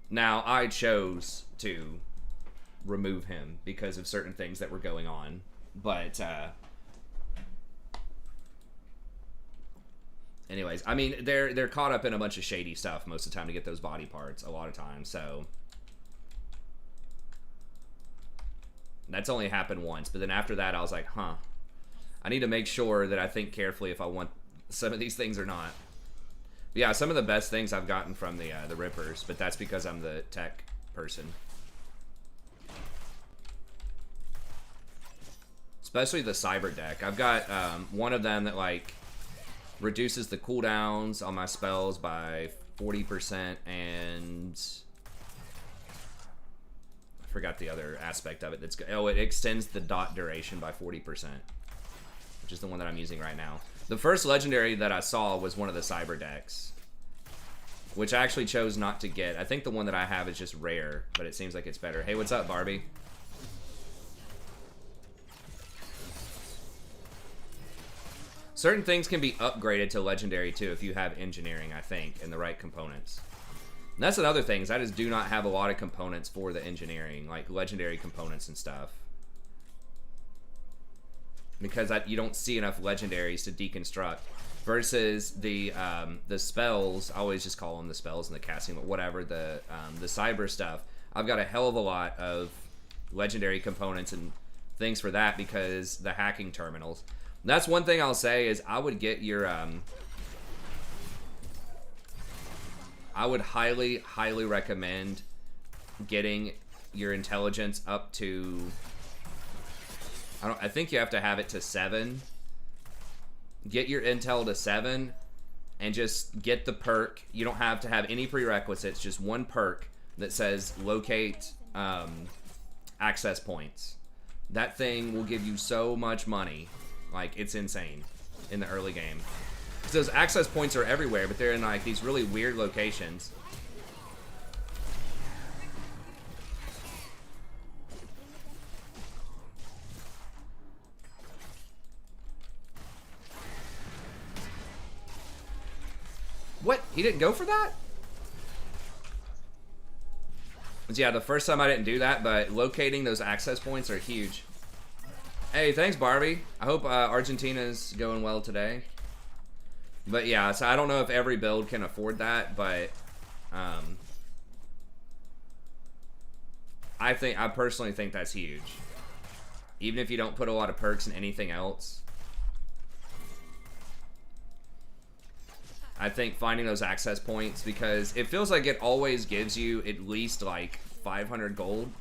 now I chose to remove him because of certain things that were going on. But anyways, I mean, they're caught up in a bunch of shady stuff most of the time to get those body parts a lot of times, so that's only happened once. But then after that I was like, huh, I need to make sure that I think carefully if I want some of these things or not. But yeah, some of the best things I've gotten from the Rippers, but that's because I'm the tech person. Especially the cyber deck. I've got one of them that like reduces the cooldowns on my spells by 40%, and I forgot the other aspect of it. That's oh, it extends the dot duration by 40%, which is the one that I'm using right now. The first legendary that I saw was one of the cyber decks, which I actually chose not to get. I think the one that I have is just rare, but it seems like it's better. Hey, what's up, Barbie? Certain things can be upgraded to legendary too if you have engineering, I think, and the right components. And that's another thing, is I just do not have a lot of components for the engineering, like legendary components and stuff. Because you don't see enough legendaries to deconstruct. Versus the spells, I always just call them the spells and the casting, but whatever, the cyber stuff. I've got a hell of a lot of legendary components and things for that because the hacking terminals. That's one thing I'll say is I would get your I would highly recommend getting your intelligence up to, I think you have to have it to 7. Get your intel to 7 and just get the perk. You don't have to have any prerequisites, just one perk that says locate access points. That thing will give you so much money. Like, it's insane in the early game. Because those access points are everywhere, but they're in like these really weird locations. What? He didn't go for that? But yeah, the first time I didn't do that, but locating those access points are huge. Hey, thanks, Barbie. I hope Argentina's going well today. But yeah, so I don't know if every build can afford that, but I personally think that's huge. Even if you don't put a lot of perks in anything else, I think finding those access points, because it feels like it always gives you at least like 500 gold.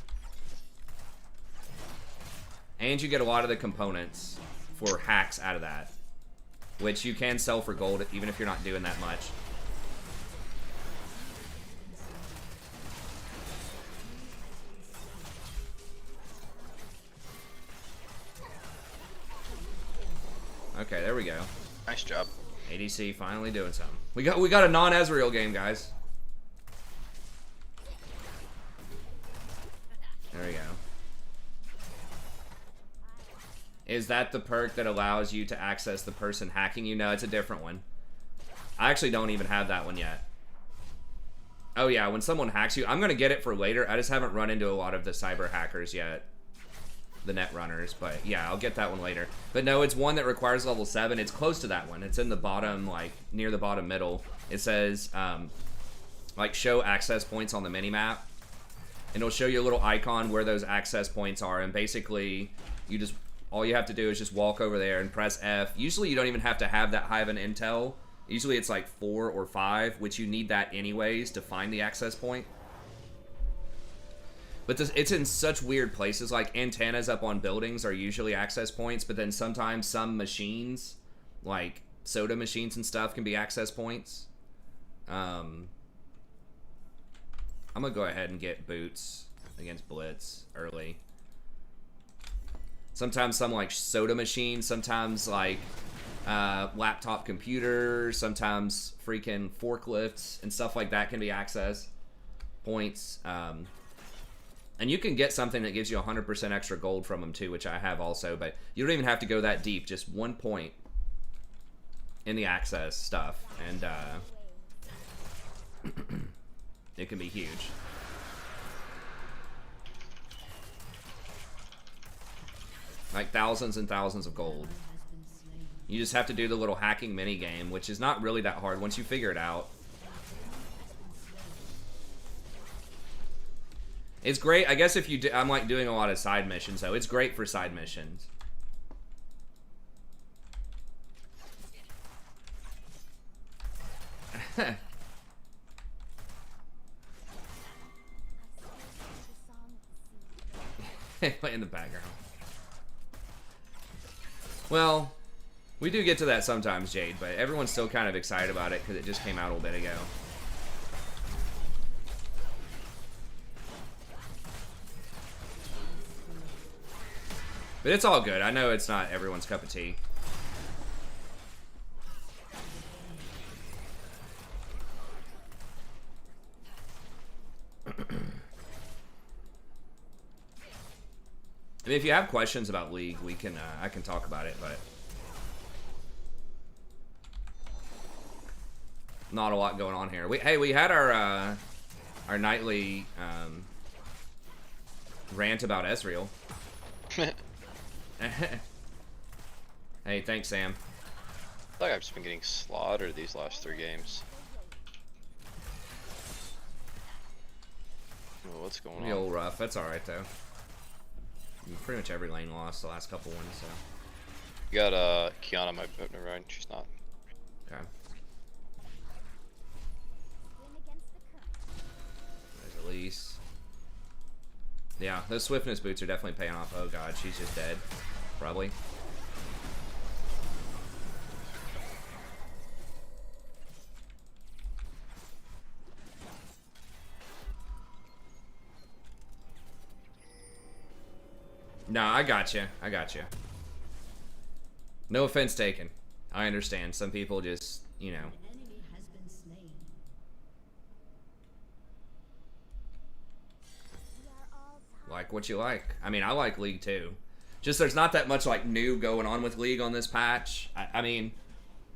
And you get a lot of the components for hacks out of that, which you can sell for gold even if you're not doing that much. Okay, there we go. Nice job. ADC finally doing something. We got a non-Ezreal game, guys. There we go. Is that the perk that allows you to access the person hacking you? No, it's a different one. I actually don't even have that one yet. Oh yeah, when someone hacks you, I'm gonna get it for later. I just haven't run into a lot of the cyber hackers yet. The net runners, but yeah, I'll get that one later. But no, it's one that requires level 7. It's close to that one. It's in the bottom, like near the bottom middle. It says like show access points on the minimap, and it'll show you a little icon where those access points are, and basically all you have to do is just walk over there and press F. Usually you don't even have to have that high of an intel. Usually it's like 4 or 5, which you need that anyways to find the access point. But it's in such weird places, like antennas up on buildings are usually access points, but then sometimes some machines, like soda machines and stuff, can be access points. I'm gonna go ahead and get boots against Blitz early. Sometimes some like soda machine, sometimes like laptop computer, sometimes freaking forklifts and stuff like that can be access points. And you can get something that gives you 100% extra gold from them too, which I have also, but you don't even have to go that deep, just 1 point in the access stuff, and it can be huge. Like thousands and thousands of gold. You just have to do the little hacking mini game, which is not really that hard once you figure it out. It's great, I guess if you do, I'm like doing a lot of side missions though. It's great for side missions. Play in the background. Well, we do get to that sometimes, Jade, but everyone's still kind of excited about it because it just came out a little bit ago. But it's all good. I know it's not everyone's cup of tea. I mean, if you have questions about League, we can I can talk about it, but not a lot going on here. We had our nightly rant about Ezreal. Hey, thanks, Sam. I feel like I've just been getting slaughtered these last 3 games. Oh, what's going on? Pretty old rough. That's all right though. Pretty much every lane lost the last couple ones, so. You got Kiana, my never mind, she's not. Okay. Swim against the current. There's Elise. Yeah, those swiftness boots are definitely paying off. Oh god, she's just dead. Probably. No, I got you. I got you. No offense taken. I understand. Some people just, you know. An enemy has been slain. We are all tied. Like what you like. I mean, I like League too. Just there's not that much like new going on with League on this patch. I mean,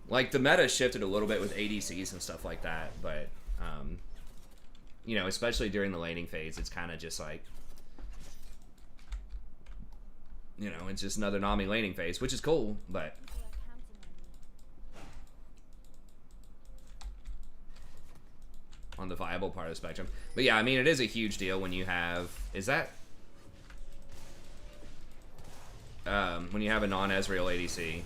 like the meta shifted a little bit with ADCs and stuff like that, but you know, especially during the laning phase, it's kind of just like, you know, it's just another Nami laning phase, which is cool, but People are counting on me. on the viable part of the spectrum. But yeah, I mean, it is a huge deal when you have, is that when you have a non-Ezreal ADC.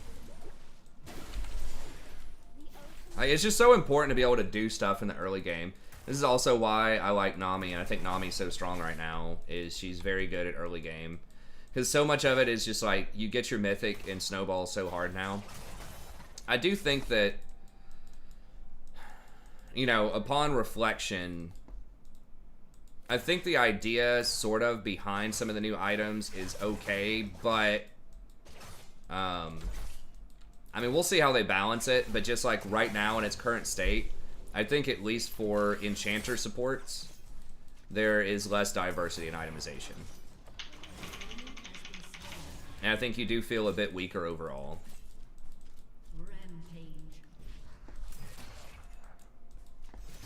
Like, it's just so important to be able to do stuff in the early game. This is also why I like Nami, and I think Nami's so strong right now, is she's very good at early game. Because so much of it is just like, you get your mythic and snowball so hard now. I do think that, you know, upon reflection, I think the idea sort of behind some of the new items is okay, but I mean, we'll see how they balance it, but just like right now in its current state, I think at least for enchanter supports, there is less diversity in itemization. And I think you do feel a bit weaker overall. Rampage.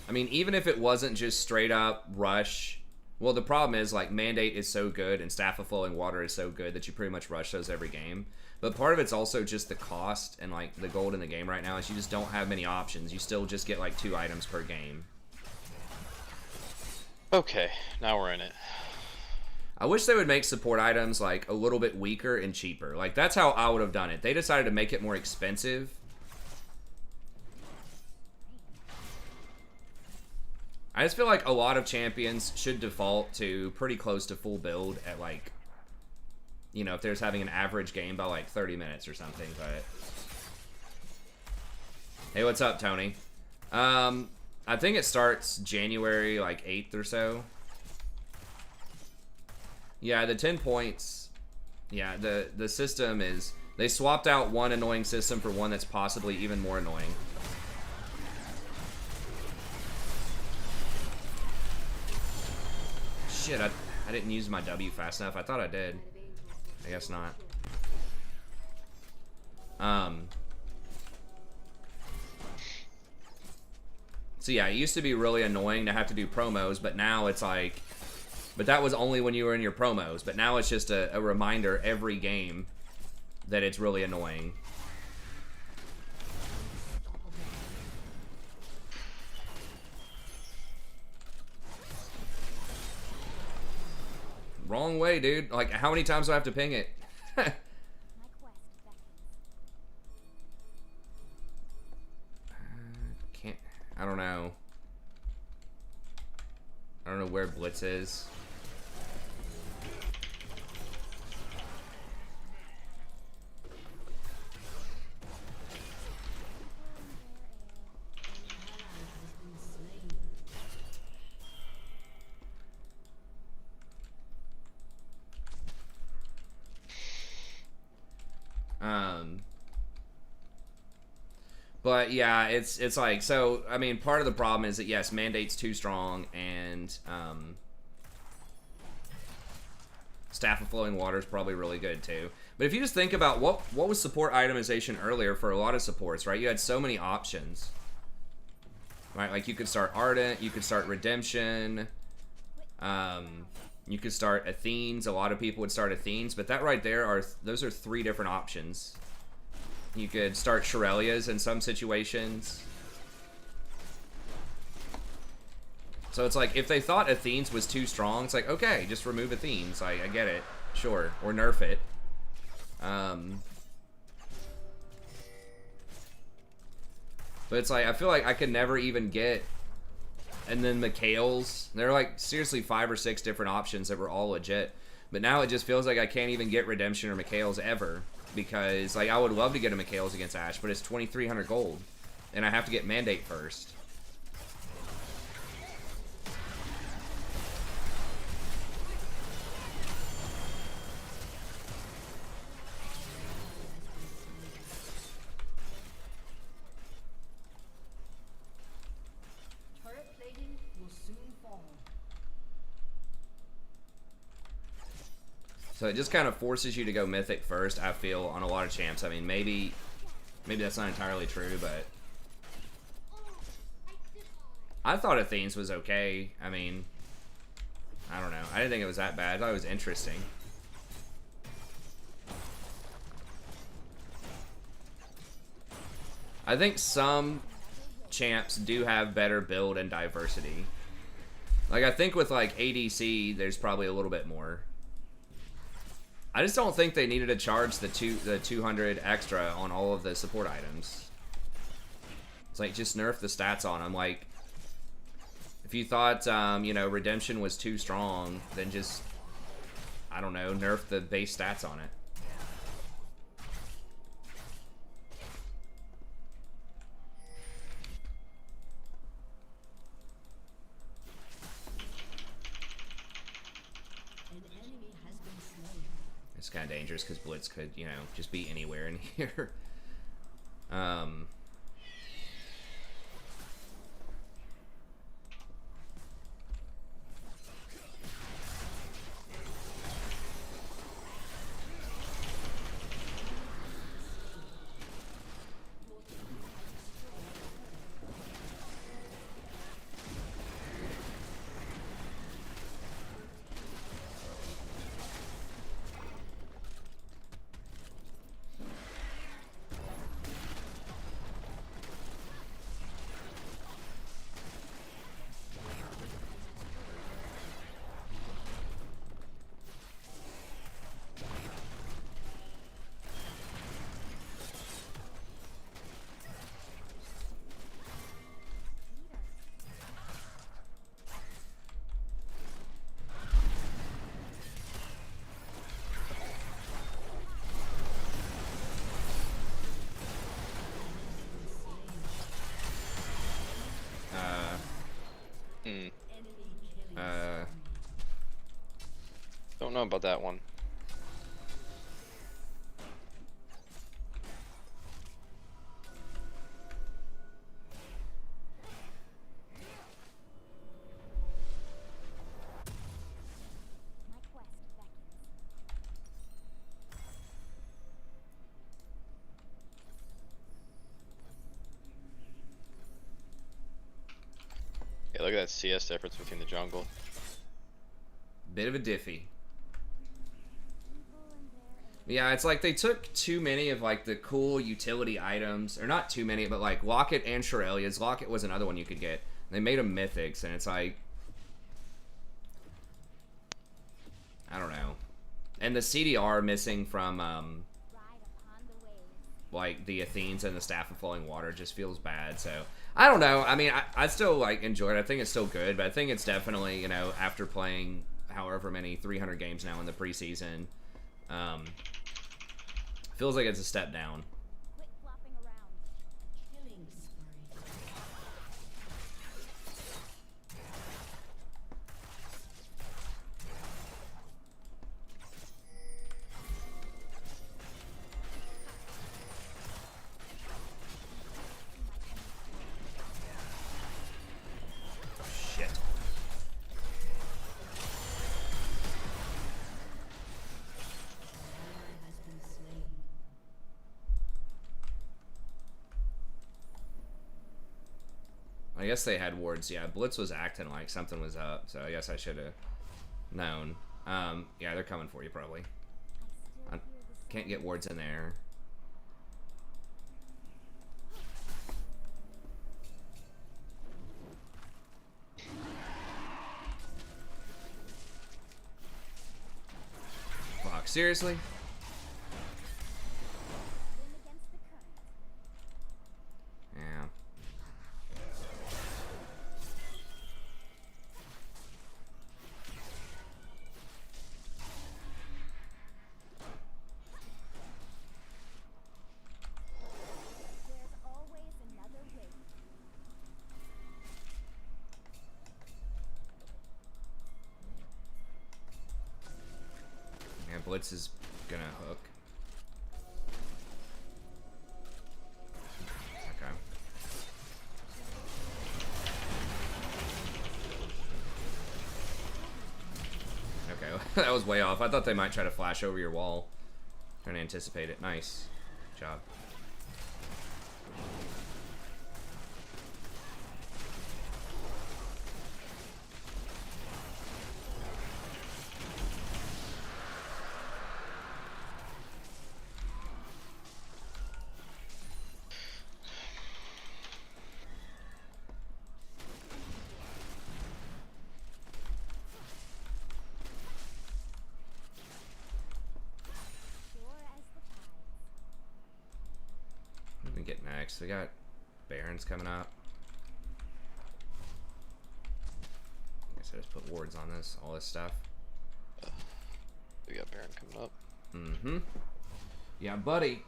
I mean, even if it wasn't just straight up rush, well, the problem is like Mandate is so good and Staff of Flowing Water is so good that you pretty much rush those every game. But part of it's also just the cost and like the gold in the game right now is you just don't have many options. You still just get like 2 items per game. Okay, now we're in it. I wish they would make support items like a little bit weaker and cheaper. Like that's how I would have done it. They decided to make it more expensive. I just feel like a lot of champions should default to pretty close to full build at like, you know, if there's having an average game by like 30 minutes or something, but. Hey, what's up, Tony? I think it starts January like 8th or so. Yeah, the 10 points. Yeah, the system is, they swapped out one annoying system for one that's possibly even more annoying. Shit, I didn't use my W fast enough. I thought I did. I guess not. So yeah, it used to be really annoying to have to do promos, but now it's like, but that was only when you were in your promos, but now it's just a reminder every game that it's really annoying. Wrong way, dude. Like, how many times do I have to ping it? My quest beckons. Can't, I don't know. I don't know where Blitz is. But yeah, it's like, so I mean, part of the problem is that yes, Mandate's too strong, and Staff of Flowing Water is probably really good too. But if you just think about what was support itemization earlier for a lot of supports, right? You had so many options, right? Like you could start Ardent, you could start Redemption, you could start Athenes. A lot of people would start Athenes, but that right there those are 3 different options. You could start Shirelias in some situations. So it's like, if they thought Athenes was too strong, it's like, okay, just remove Athenes. I get it. Sure. Or nerf it. But it's like, I feel like I could never even get... And then Mikhail's. There are like, seriously 5 or 6 different options that were all legit. But now it just feels like I can't even get Redemption or Mikhail's ever. Because, like, I would love to get a Mikhail's against Ashe, but it's 2,300 gold. And I have to get Mandate first. Turret plating will soon fall. So it just kind of forces you to go Mythic first, I feel, on a lot of champs. I mean, maybe that's not entirely true, but... I thought Athenes was okay. I mean, I don't know. I didn't think it was that bad. I thought it was interesting. I think some champs do have better build and diversity. Like, I think with, like, ADC, there's probably a little bit more. I just don't think they needed to charge the 200 extra on all of the support items. It's like, just nerf the stats on them. Like, if you thought, you know, Redemption was too strong, then just, I don't know, nerf the base stats on it. It's kind of dangerous because Blitz could, you know, just be anywhere in here. Don't know about that one. Yeah, look at that CS difference between the jungle. Bit of a diffy. People and their Yeah, it's like they took too many of like the cool utility items, or not too many, but like Locket and Shurelya's. Locket was another one you could get. They made them mythics, and it's like, I don't know. And the CDR missing from ride upon the waves. like the Athenes and the Staff of Flowing Water just feels bad. So I don't know. I mean, I still like enjoy it. I think it's still good, but I think it's definitely, you know, after playing however many 300 games now in the preseason, feels like it's a step down. Quit flopping around. Killing spree. Shit. Ally has been slain. I guess they had wards. Yeah, Blitz was acting like something was up, so I guess I should have known. Yeah, they're coming for you probably. I still hear the Can't get wards in there. Fuck, seriously? wind against the current. Yeah. There's always another way. Yeah, Blitz is gonna hook. Okay. Okay, that was way off. I thought they might try to flash over your wall. Trying to anticipate it. Nice job. Sure as the tides. What do we get next? We got Barons coming up. I guess I just put wards on this, all this stuff. We got Baron coming up. Mm-hmm. Yeah, buddy.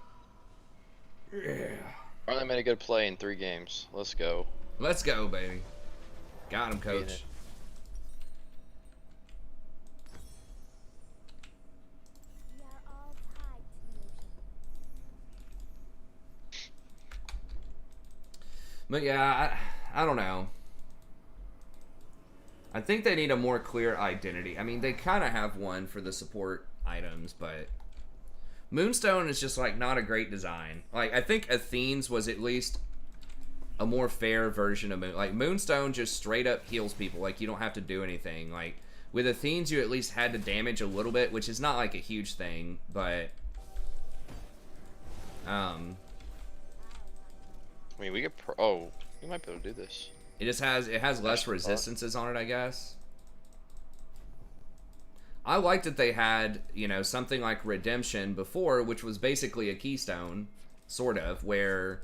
Yeah. Finally made a good play in 3 games. Let's go. Let's go, baby. Got him, Beat coach. it. We are all tied to the ocean. But yeah, I don't know. I think they need a more clear identity. I mean, they kind of have one for the support items, but Moonstone is just like not a great design. Like, I think Athene's was at least a more fair version of Moon. Like, Moonstone just straight up heals people. Like, you don't have to do anything. Like, with Athene's, you at least had to damage a little bit, which is not like a huge thing, but I mean, we could. Oh, we might be able to do this. it has less Actually, resistances on it, I guess. I liked that they had, you know, something like Redemption before, which was basically a keystone, sort of, where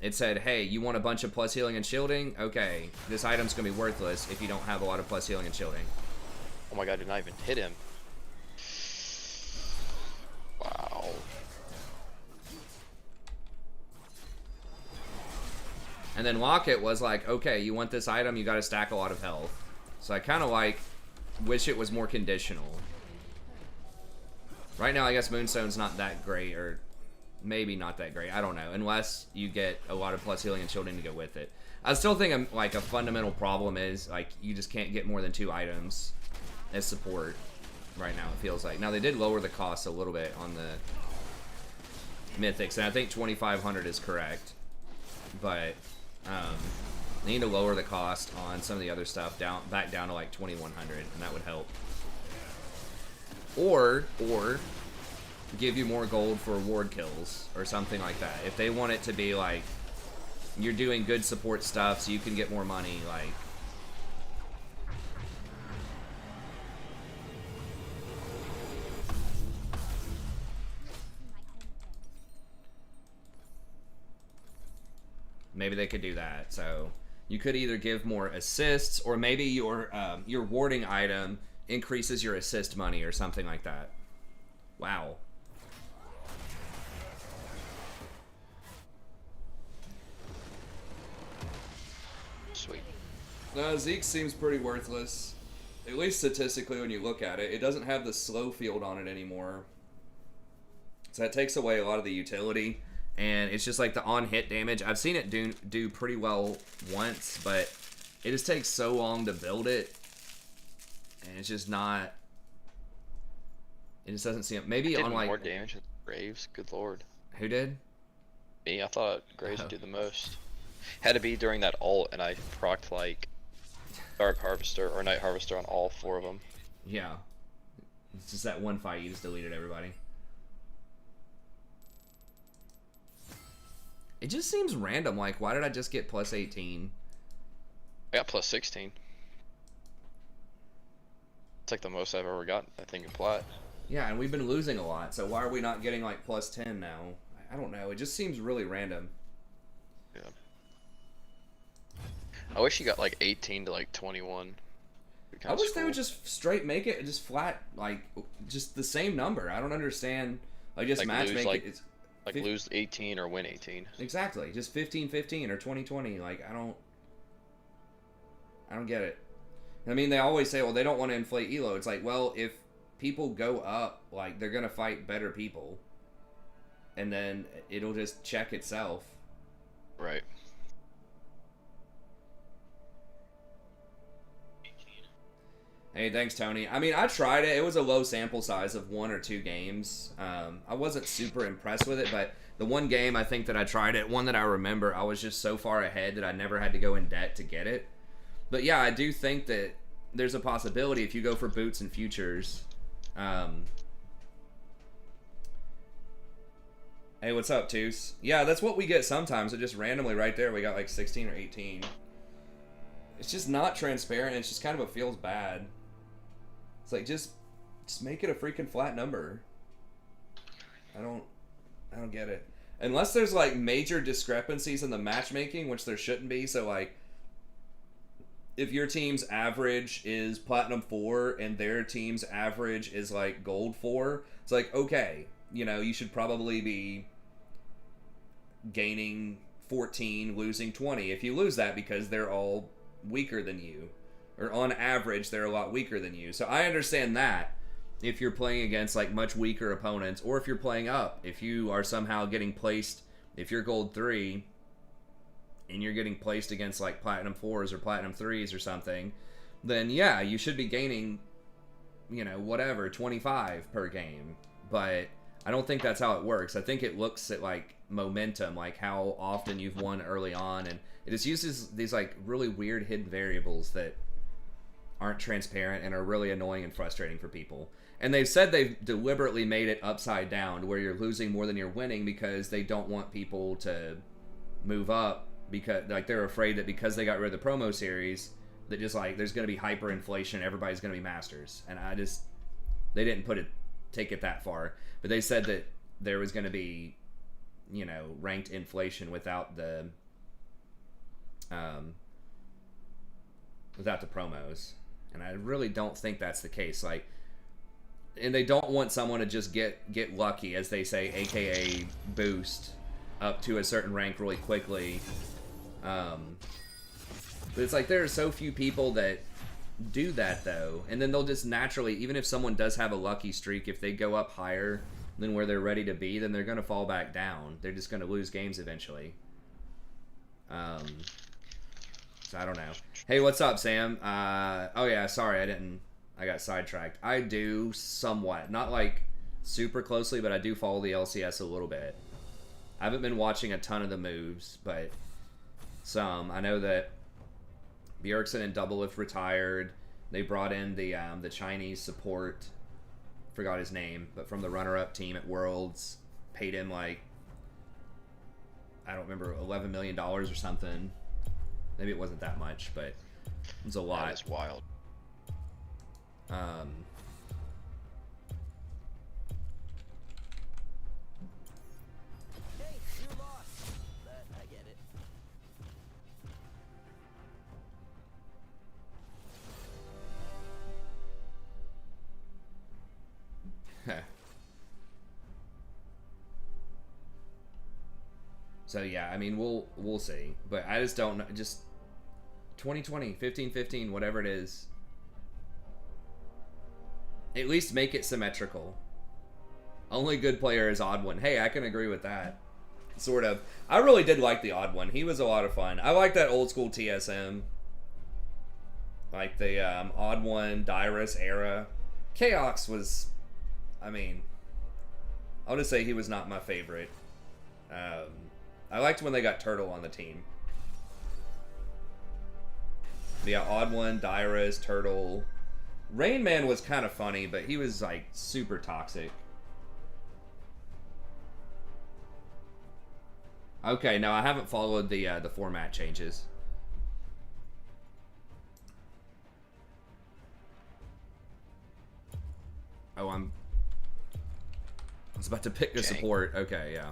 it said, hey, you want a bunch of plus healing and shielding? Okay, this item's going to be worthless if you don't have a lot of plus healing and shielding. Oh my god, did not even hit him. Wow. And then Locket was like, okay, you want this item, you got to stack a lot of health. So I kind of like, wish it was more conditional. Right now, I guess Moonstone's not that great, or maybe not that great. I don't know, unless you get a lot of plus healing and shielding to go with it. I still think like a fundamental problem is like you just can't get more than 2 items as support right now, it feels like. Now, they did lower the cost a little bit on the Mythics, and I think 2,500 is correct. But They need to lower the cost on some of the other stuff back down to like 2100, and that would help. Or give you more gold for ward kills or something like that. If they want it to be like you're doing good support stuff so you can get more money, like maybe they could do that. So you could either give more assists, or maybe your warding item increases your assist money or something like that. Wow. Sweet. Zeke seems pretty worthless, at least statistically when you look at it. It doesn't have the slow field on it anymore, so that takes away a lot of the utility. And it's just like the on-hit damage. I've seen it do pretty well once, but it just takes so long to build it. And it's just not... It just doesn't seem... Maybe on like... more damage with Graves? Good lord. Who did? Me, I thought Graves would do the most. Had to be during that ult, and I procced like Dark Harvester or Night Harvester on all 4 of them. Yeah. It's just that one fight you just deleted everybody. It just seems random. Like, why did I just get plus 18? I got plus 16. It's like the most I've ever gotten, I think, in plat. Yeah, and we've been losing a lot, so why are we not getting like plus 10 now? I don't know. It just seems really random. Yeah. I wish you got like 18 to like 21. I wish they would just straight make it just flat, like just the same number. I don't understand. Like just match make like, it. It's like lose 18 or win 18. Exactly. Just 15-15 or 20-20. Like I don't get it. I mean, they always say, well, they don't want to inflate elo. It's like, well, if people go up, like they're gonna fight better people, and then it'll just check itself. Right. Hey, thanks, Tony. I mean, I tried it. It was a low sample size of 1 or 2 games. I wasn't super impressed with it, but the one game I think that I tried it, one that I remember, I was just so far ahead that I never had to go in debt to get it. But yeah, I do think that there's a possibility if you go for boots and futures. Hey, what's up, Toos? Yeah, that's what we get sometimes. It just randomly right there, we got like 16 or 18. It's just not transparent. It's just kind of, it feels bad. It's like, just make it a freaking flat number. I don't get it. Unless there's like major discrepancies in the matchmaking, which there shouldn't be. So like, if your team's average is platinum 4 and their team's average is like gold 4, it's like, okay, you know, you should probably be gaining 14, losing 20. If you lose that because they're all weaker than you, or on average they're a lot weaker than you. So I understand that if you're playing against like much weaker opponents, or if you're playing up, if you are somehow getting placed, if you're gold 3 and you're getting placed against like platinum 4s or platinum 3s or something, then yeah, you should be gaining, you know, whatever, 25 per game. But I don't think that's how it works. I think it looks at like momentum, like how often you've won early on, and it just uses these like really weird hidden variables that aren't transparent and are really annoying and frustrating for people. And they've said they've deliberately made it upside down, where you're losing more than you're winning, because they don't want people to move up, because like they're afraid that because they got rid of the promo series, that just like there's going to be hyperinflation, everybody's going to be masters. And they didn't take it that far, but they said that there was going to be, you know, ranked inflation without the promos. And I really don't think that's the case. Like, and they don't want someone to just get lucky, as they say, aka boost up to a certain rank really quickly. But it's like there are so few people that do that though, and then they'll just naturally, even if someone does have a lucky streak, if they go up higher than where they're ready to be, then they're going to fall back down. They're just going to lose games eventually. So I don't know. Hey, what's up, Sam? Oh yeah, sorry, I got sidetracked. I do somewhat, not like super closely, but I do follow the LCS a little bit. I haven't been watching a ton of the moves, but some. I know that Bjergsen and Doublelift retired. They brought in the Chinese support. Forgot his name, but from the runner-up team at Worlds, paid him like, I don't remember, $11 million or something. Maybe it wasn't that much, but it was a lot. That is wild. Hey, you lost. But I get it. So yeah, I mean, we'll see, but I just don't know. Just 2020, 15, whatever it is. At least make it symmetrical. Only good player is odd one. Hey, I can agree with that. Sort of. I really did like the odd one. He was a lot of fun. I like that old school TSM. Like the odd one, Dyrus era. Chaos was, I mean, I'll just say he was not my favorite. I liked when they got Turtle on the team. Yeah, odd one, Dyrus, Turtle. Rain Man was kind of funny, but he was like super toxic. Okay, now I haven't followed the format changes. Oh, I was about to pick the support. Okay, yeah.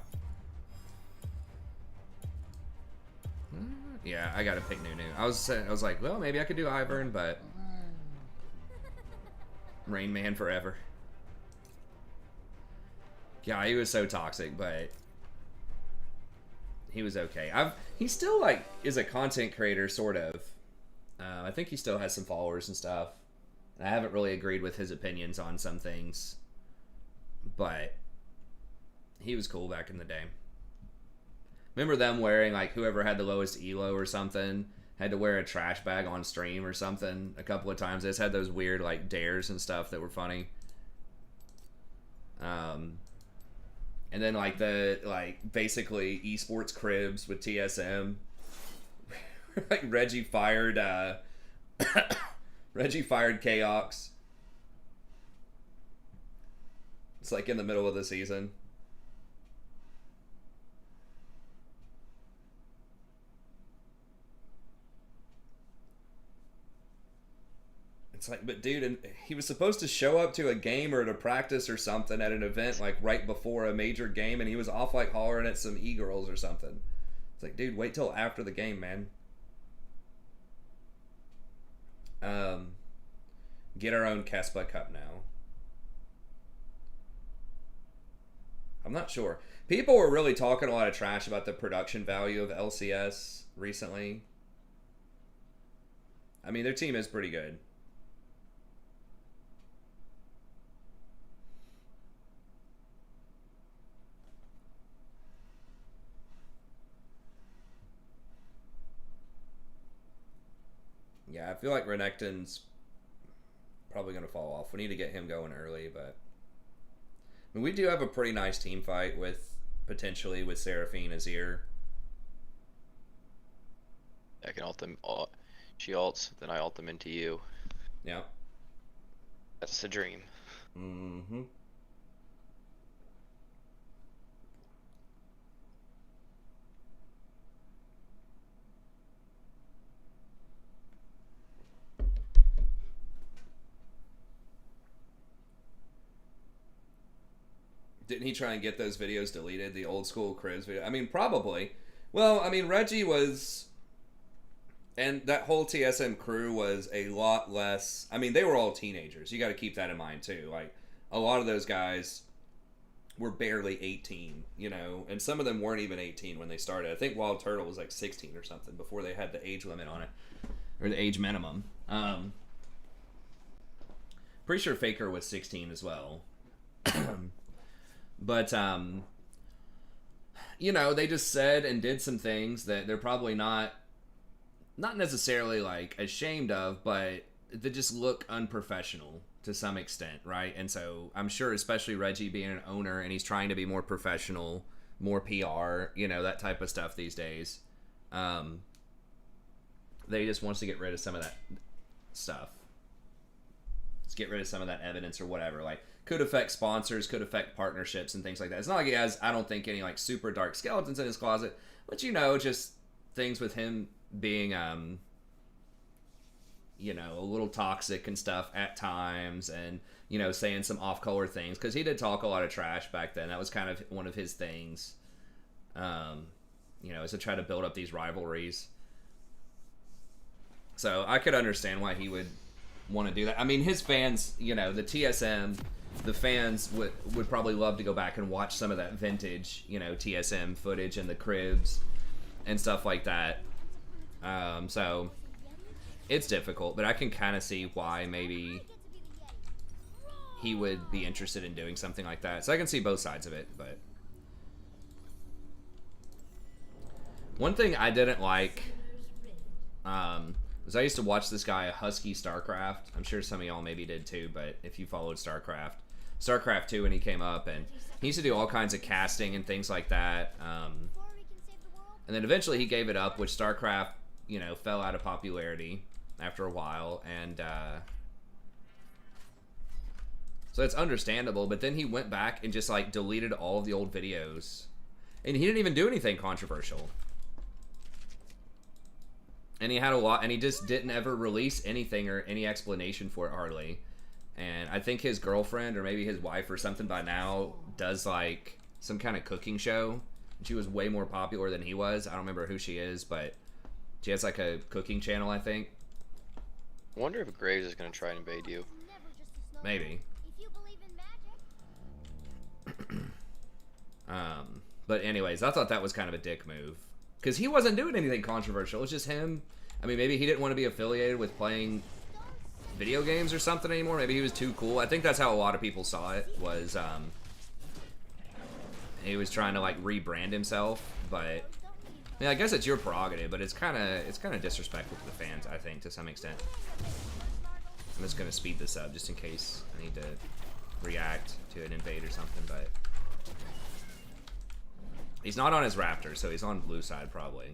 Yeah, I gotta pick Nunu. I was like, well, maybe I could do Ivern, but Rain Man forever. Yeah, he was so toxic, but he was okay. He still like is a content creator, sort of. I think he still has some followers and stuff. And I haven't really agreed with his opinions on some things, but he was cool back in the day. Remember them wearing, like, whoever had the lowest elo or something had to wear a trash bag on stream or something a couple of times. They just had those weird, like, dares and stuff that were funny. And then, like, basically esports cribs with TSM. Like, Reggie fired Chaos. It's, like, in the middle of the season. It's like, but dude, and he was supposed to show up to a game or to practice or something at an event like right before a major game, and he was off like hollering at some e-girls or something. It's like, dude, wait till after the game, man. Get our own Kespa Cup now. I'm not sure. People were really talking a lot of trash about the production value of LCS recently. I mean, their team is pretty good. Yeah, I feel like Renekton's probably going to fall off. We need to get him going early, but I mean, we do have a pretty nice team fight with, potentially, with Seraphine Azir. I can ult them. She ults, then I ult them into you. Yeah. That's the dream. Mm-hmm. Didn't he try and get those videos deleted, the old school Cribs video? I mean, probably. Well, I mean, Reggie was... And that whole TSM crew was a lot less... I mean, they were all teenagers. You got to keep that in mind, too. Like, a lot of those guys were barely 18, you know? And some of them weren't even 18 when they started. I think Wild Turtle was like 16 or something before they had the age limit on it. Or the age minimum. Pretty sure Faker was 16 as well. But, you know, they just said and did some things that they're probably not necessarily, like, ashamed of, but they just look unprofessional to some extent, right? And so I'm sure, especially Reggie being an owner and he's trying to be more professional, more PR, you know, that type of stuff these days. that he just wants to get rid of some of that stuff. Just get rid of some of that evidence or whatever. Like, could affect sponsors, could affect partnerships and things like that. It's not like he has, I don't think, any like super dark skeletons in his closet, but you know, just things with him being you know, a little toxic and stuff at times, and you know, saying some off-color things, because he did talk a lot of trash back then. That was kind of one of his things, you know, is to try to build up these rivalries. So I could understand why he would want to do that. I mean, his fans, you know, the TSM, the fans would probably love to go back and watch some of that vintage, you know, TSM footage and the cribs and stuff like that. So it's difficult, but I can kind of see why maybe he would be interested in doing something like that. So I can see both sides of it, but one thing I didn't like was I used to watch this guy, Husky StarCraft. I'm sure some of y'all maybe did too, but if you followed StarCraft 2 when he came up, and he used to do all kinds of casting and things like that. And then eventually he gave it up, which StarCraft, you know, fell out of popularity after a while, and so it's understandable. But then he went back and just like deleted all of the old videos, and he didn't even do anything controversial. And he had a lot, and he just didn't ever release anything or any explanation for it hardly. And I think his girlfriend or maybe his wife or something by now does like some kind of cooking show. She was way more popular than he was. I don't remember who she is, but she has like a cooking channel, I think. I wonder if Graves is gonna try and invade you. Maybe. If you believe in magic. But anyways, I thought that was kind of a dick move. Because he wasn't doing anything controversial. It was just him. I mean, maybe he didn't want to be affiliated with playing video games or something anymore. Maybe he was too cool. I think that's how a lot of people saw it, was he was trying to like rebrand himself. But I mean, I guess it's your prerogative, but it's kind of disrespectful to the fans, I think, to some extent. I'm just gonna speed this up just in case I need to react to an invade or something, but he's not on his Raptor, so he's on blue side probably.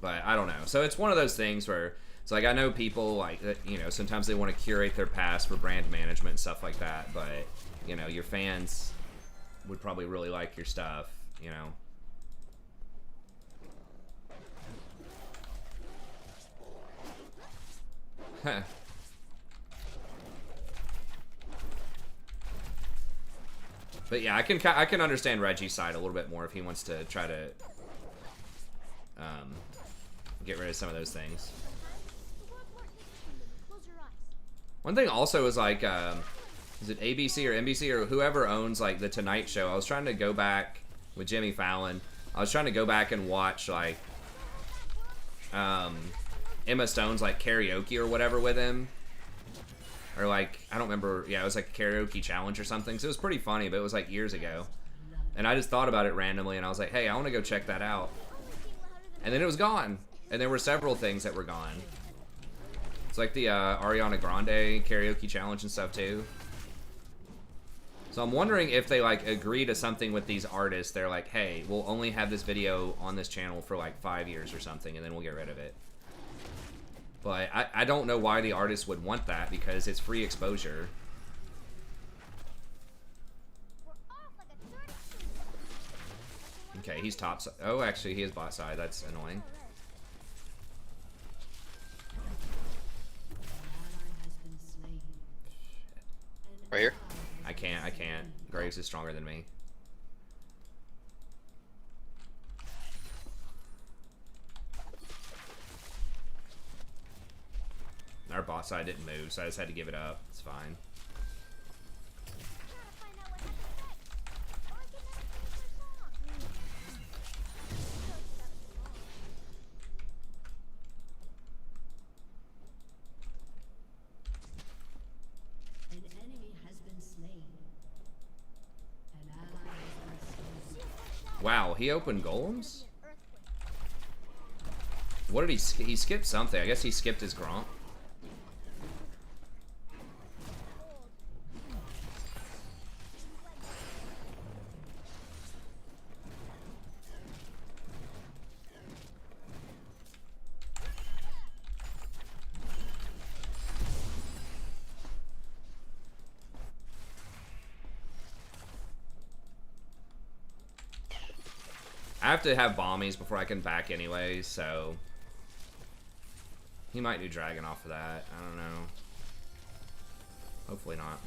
But I don't know. So it's one of those things where it's like, I know people like that, you know, sometimes they want to curate their past for brand management and stuff like that, but you know, your fans would probably really like your stuff, you know. Huh. But yeah, I can understand Reggie's side a little bit more if he wants to try to get rid of some of those things. One thing also is like, is it ABC or NBC or whoever owns like the Tonight Show? I was trying to go back with Jimmy Fallon. I was trying to go back and watch like Emma Stone's like karaoke or whatever with him. Or like, I don't remember, yeah, it was like a karaoke challenge or something. So it was pretty funny, but it was like years ago. And I just thought about it randomly and I was like, hey, I want to go check that out. And then it was gone. And there were several things that were gone. It's like the Ariana Grande karaoke challenge and stuff too. So I'm wondering if they like agree to something with these artists. They're like, hey, we'll only have this video on this channel for like 5 years or something, and then we'll get rid of it. But I don't know why the artist would want that, because it's free exposure. Okay, he's top side. Oh, actually, he is bot side. That's annoying. Right here? I can't. Graves is stronger than me. Our bot side didn't move, so I just had to give it up. It's fine. An enemy has been slain. An ally has been slain. Wow, he opened golems? What did he skipped something. I guess he skipped his Gromp. I have to have bombies before I can back anyway, so he might do dragon off of that. I don't know. Hopefully not.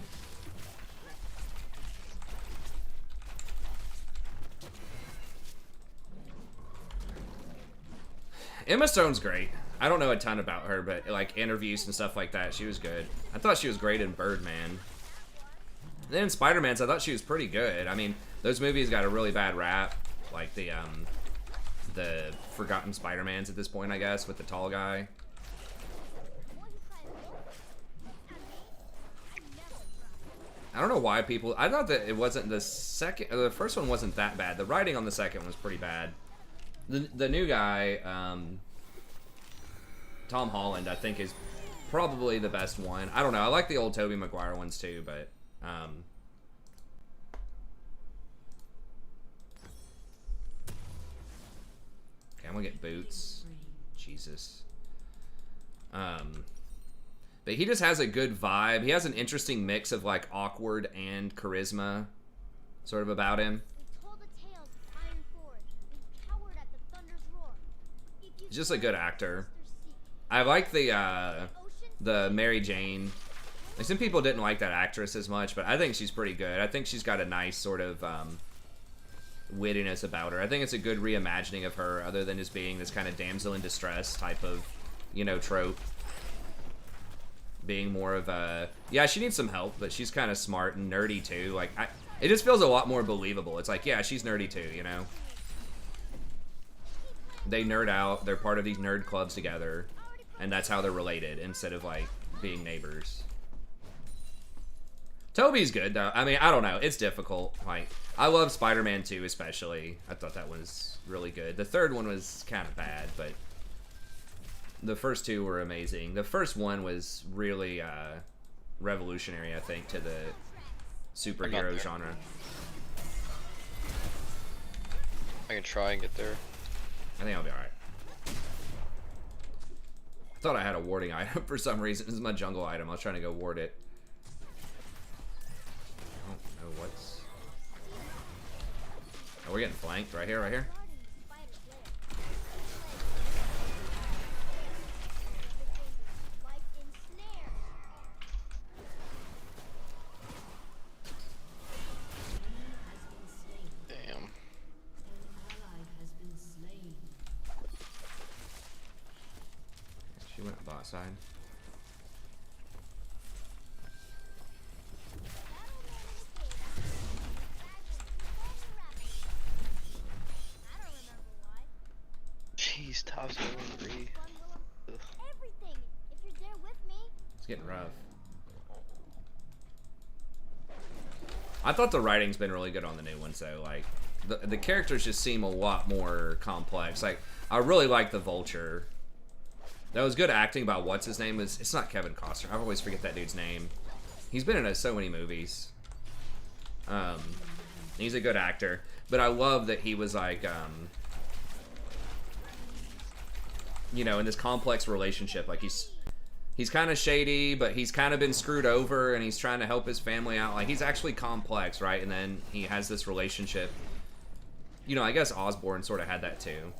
Emma Stone's great. I don't know a ton about her, but like interviews and stuff like that, she was good. I thought she was great in Birdman. Then in Spider-Man's, I thought she was pretty good. I mean, those movies got a really bad rap, like the Forgotten Spider-Mans at this point, I guess, with the tall guy. I don't know why people. I thought that it wasn't the second. The first one wasn't that bad. The writing on the second one was pretty bad. The new guy, Tom Holland, I think is probably the best one. I don't know. I like the old Tobey Maguire ones too, but okay, I'm gonna get boots. Jesus. But he just has a good vibe. He has an interesting mix of like awkward and charisma, sort of about him. He's just a good actor. I like the Mary Jane. Like, some people didn't like that actress as much, but I think she's pretty good. I think she's got a nice sort of wittiness about her. I think it's a good reimagining of her, other than just being this kind of damsel in distress type of, you know, trope. Being more of a, yeah, she needs some help, but she's kind of smart and nerdy too. Like, it just feels a lot more believable. It's like, yeah, she's nerdy too, you know? They nerd out, they're part of these nerd clubs together, and that's how they're related, instead of, like, being neighbors. Toby's good, though. I mean, I don't know. It's difficult. Like, I love Spider-Man 2, especially. I thought that was really good. The third one was kind of bad, but the first two were amazing. The first one was really revolutionary, I think, to the superhero genre. I can try and get there. I think I'll be alright. I thought I had a warding item for some reason. This is my jungle item. I was trying to go ward it. I don't know what's... Oh, we're getting flanked right here, right here. She went bot side. Jeez, top's going free. It's getting rough. I thought the writing's been really good on the new one, so like the characters just seem a lot more complex. Like, I really like the Vulture. That was good acting about what's his name is. It's not Kevin Costner. I always forget that dude's name. He's been in so many movies. He's a good actor, but I love that he was like, you know, in this complex relationship. Like, he's kind of shady, but he's kind of been screwed over, and he's trying to help his family out. Like, he's actually complex, right? And then he has this relationship. You know, I guess Osborn sort of had that too.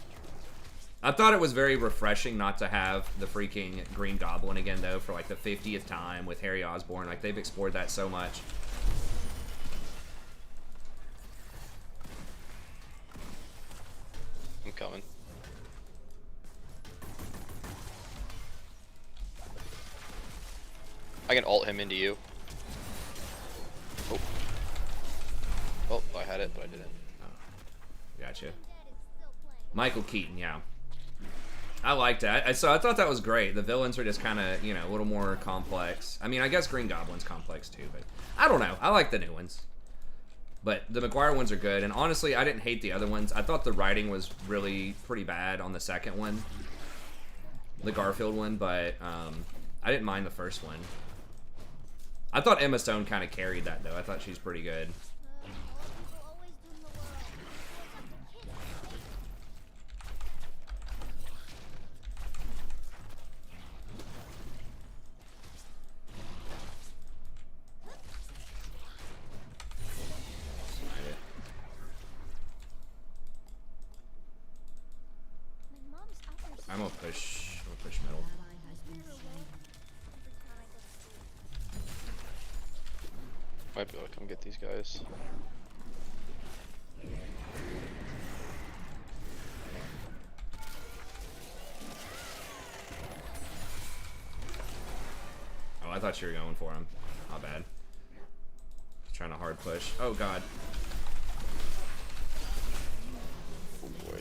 I thought it was very refreshing not to have the freaking Green Goblin again, though, for like the 50th time with Harry Osborn. Like, they've explored that so much. I'm coming. I can ult him into you. Oh. Oh, I had it, but I didn't. Oh. Gotcha. Michael Keaton, yeah. I liked it. So I thought that was great. The villains are just kind of, you know, a little more complex. I mean, I guess Green Goblin's complex too, but I don't know. I like the new ones. But the Maguire ones are good, and honestly, I didn't hate the other ones. I thought the writing was really pretty bad on the second one, the Garfield one, but I didn't mind the first one. I thought Emma Stone kind of carried that, though. I thought she's pretty good. I'm gonna push middle. Ally has been slain. Might be able to come get these guys. Oh, I thought you were going for him. Not bad. Trying to hard push. Oh god. Oh boy.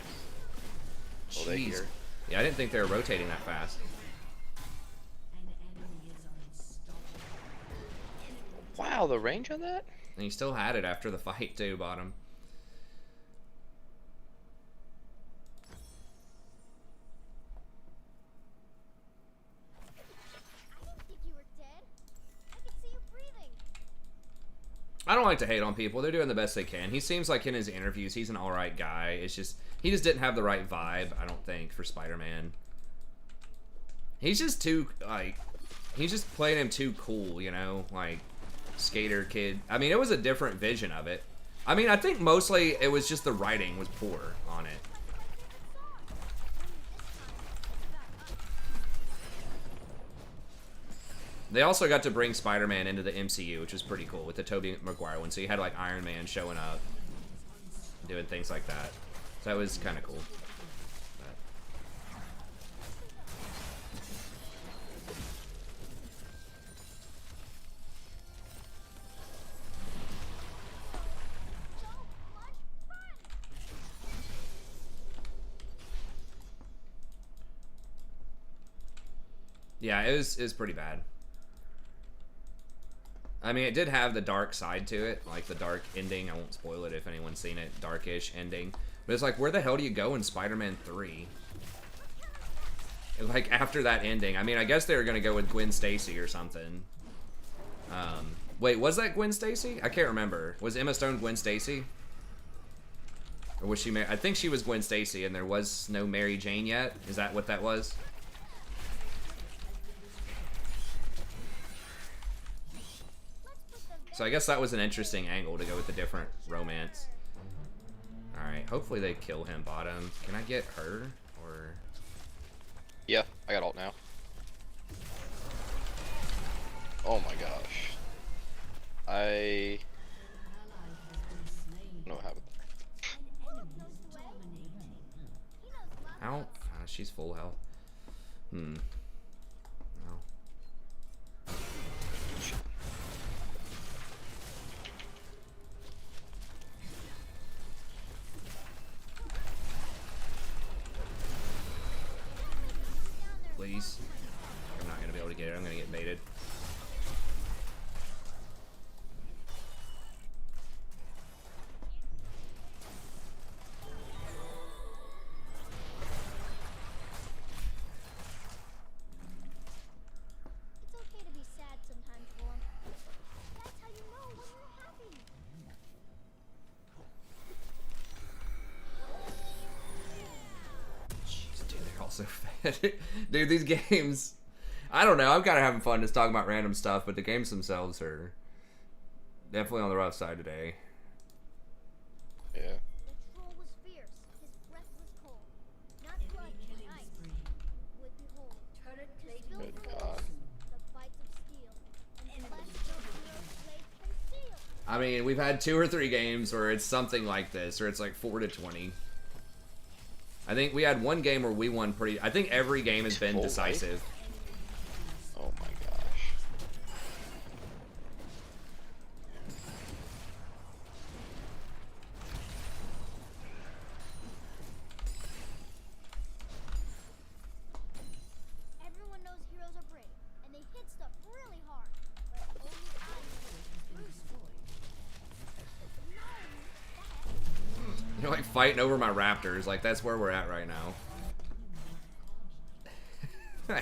Oh, they Jeez. here. Yeah, I didn't think they were rotating that fast. An enemy is unstoppable. Wow, the range on that? And he still had it after the fight too, bottom. I didn't think you were dead. I could see you breathing. I don't like to hate on people. They're doing the best they can. He seems like in his interviews, he's an alright guy. It's just, he just didn't have the right vibe, I don't think, for Spider-Man. He's just too, like, he's just playing him too cool, you know? Like, skater kid. I mean, it was a different vision of it. I mean, I think mostly it was just the writing was poor on it. They also got to bring Spider-Man into the MCU, which was pretty cool, with the Tobey Maguire one. So you had, like, Iron Man showing up, doing things like that. So that was kind of cool. Yeah, it was pretty bad. I mean, it did have the dark side to it, like the dark ending. I won't spoil it if anyone's seen it. Darkish ending. But it's like, where the hell do you go in Spider-Man 3? Like, after that ending. I mean, I guess they were going to go with Gwen Stacy or something. Wait, was that Gwen Stacy? I can't remember. Was Emma Stone Gwen Stacy? Or was she I think she was Gwen Stacy and there was no Mary Jane yet. Is that what that was? So I guess that was an interesting angle to go with a different romance. Alright, hopefully they kill him bottom. Can I get her? Or... Yeah, I got ult now. Oh my gosh. I don't know what happened. How? She's full health. Hmm. No. Please. I'm not gonna be able to get it. I'm gonna get baited. It's okay to be sad sometimes, Warm. That's how you know when you're happy. Jeez, dude, they're all so fat. Dude, these games... I don't know. I'm kind of having fun just talking about random stuff, but the games themselves are definitely on the rough side today. Yeah. The troll was fierce, his breath was cold. Not blood, but ice. Would behold. Turret To plate spill Good the God. the bites of steel, and flesh no hero's blade can seal. I mean, we've had 2 or 3 games where it's something like this, or it's like 4-20. I think we had one game where we won pretty... I think every game has been Full life? decisive. Oh my gosh. Everyone knows heroes are brave, and they hit stuff really hard. But only I know. You're like fighting over my raptors. Like, that's where we're at right now. Oh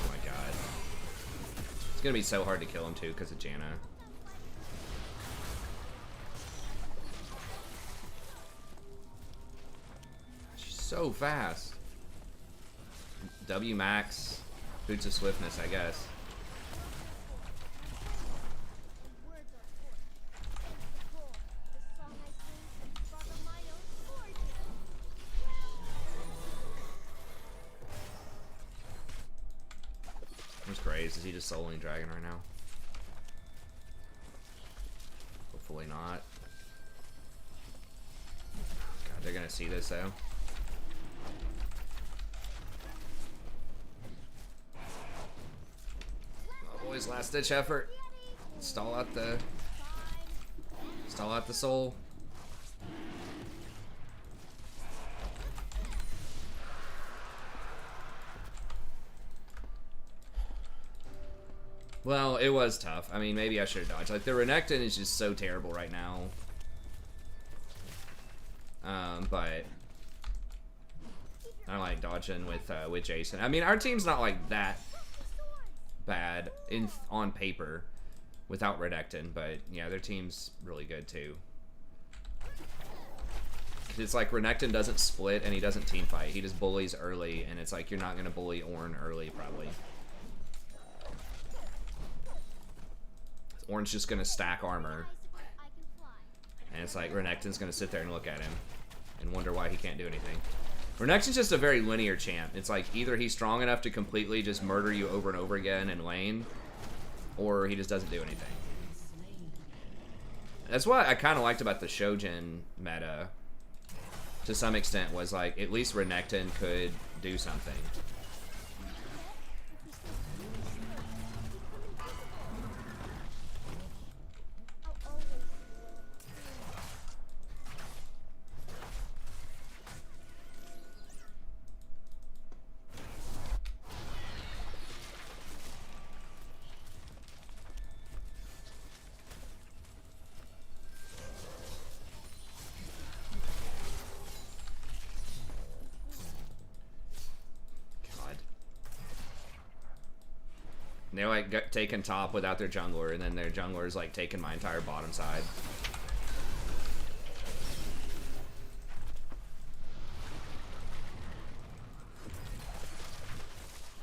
my god. It's gonna be so hard to kill him too because of Janna. She's so fast. W max, boots of swiftness, I guess. Words are force. It's the call. The song I sing, brought on my own fortune. Graves. Is he just soloing Dragon right now? Hopefully not. God, they're gonna see this though. Oh boys, last ditch effort. Stall out the soul. Well, it was tough. I mean, maybe I should have dodged. Like, the Renekton is just so terrible right now. But I like dodging with Jason. I mean, our team's not like that bad on paper without Renekton, but yeah, their team's really good too. It's like Renekton doesn't split and he doesn't team fight. He just bullies early, and it's like you're not gonna bully Ornn early probably. Ornn's just gonna stack armor, and it's like Renekton's gonna sit there and look at him and wonder why he can't do anything. Renekton's just a very linear champ. It's like either he's strong enough to completely just murder you over and over again in lane, or he just doesn't do anything. That's what I kind of liked about the Shojin meta, to some extent, was like at least Renekton could do something. They're like taking top without their jungler, and then their jungler is like taking my entire bottom side.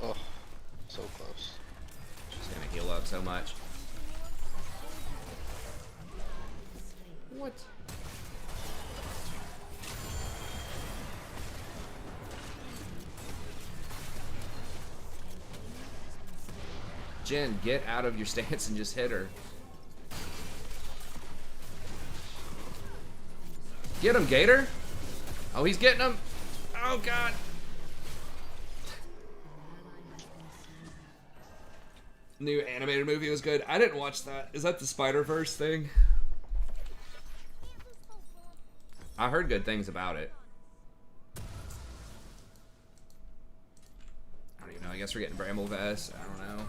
Oh, so close. She's gonna heal up so much. What? Jen, get out of your stance and just hit her. Get him, Gator. Oh, he's getting him. Oh, God. New animated movie was good. I didn't watch that. Is that the Spider-Verse thing? I heard good things about it. I don't even know. I guess we're getting Bramble Vest. I don't know.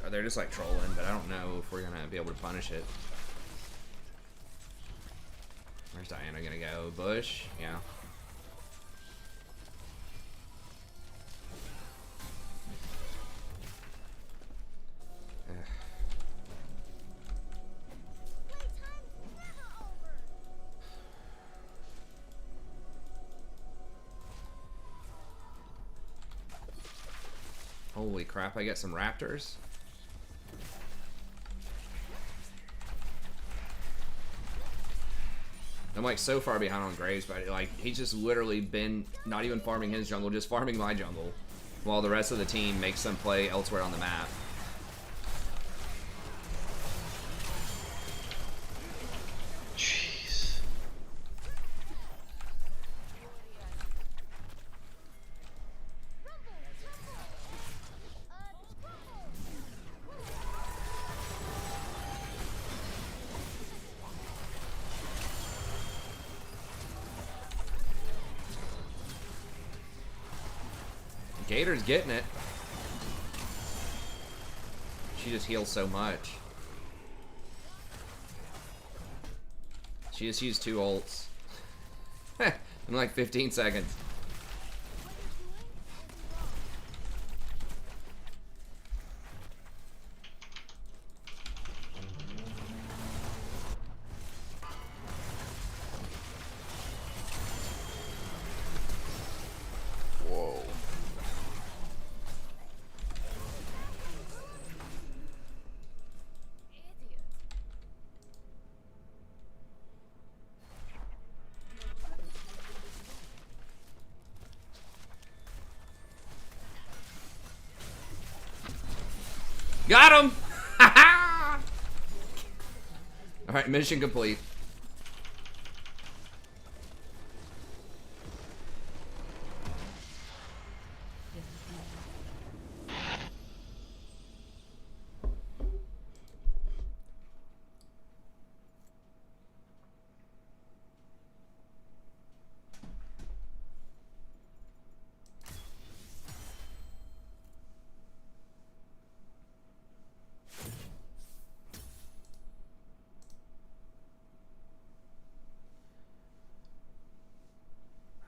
They're just like trolling, but I don't know if we're gonna be able to punish it. Where's Diana gonna go? Bush? Yeah. Holy crap, I get some raptors. I'm like so far behind on Graves, but like he's just literally been not even farming his jungle, just farming my jungle, while the rest of the team makes them play elsewhere on the map. Jeez. Gator's getting it. She just heals so much. She just used 2 ults in like 15 seconds. Whoa. Got him! Alright, mission complete.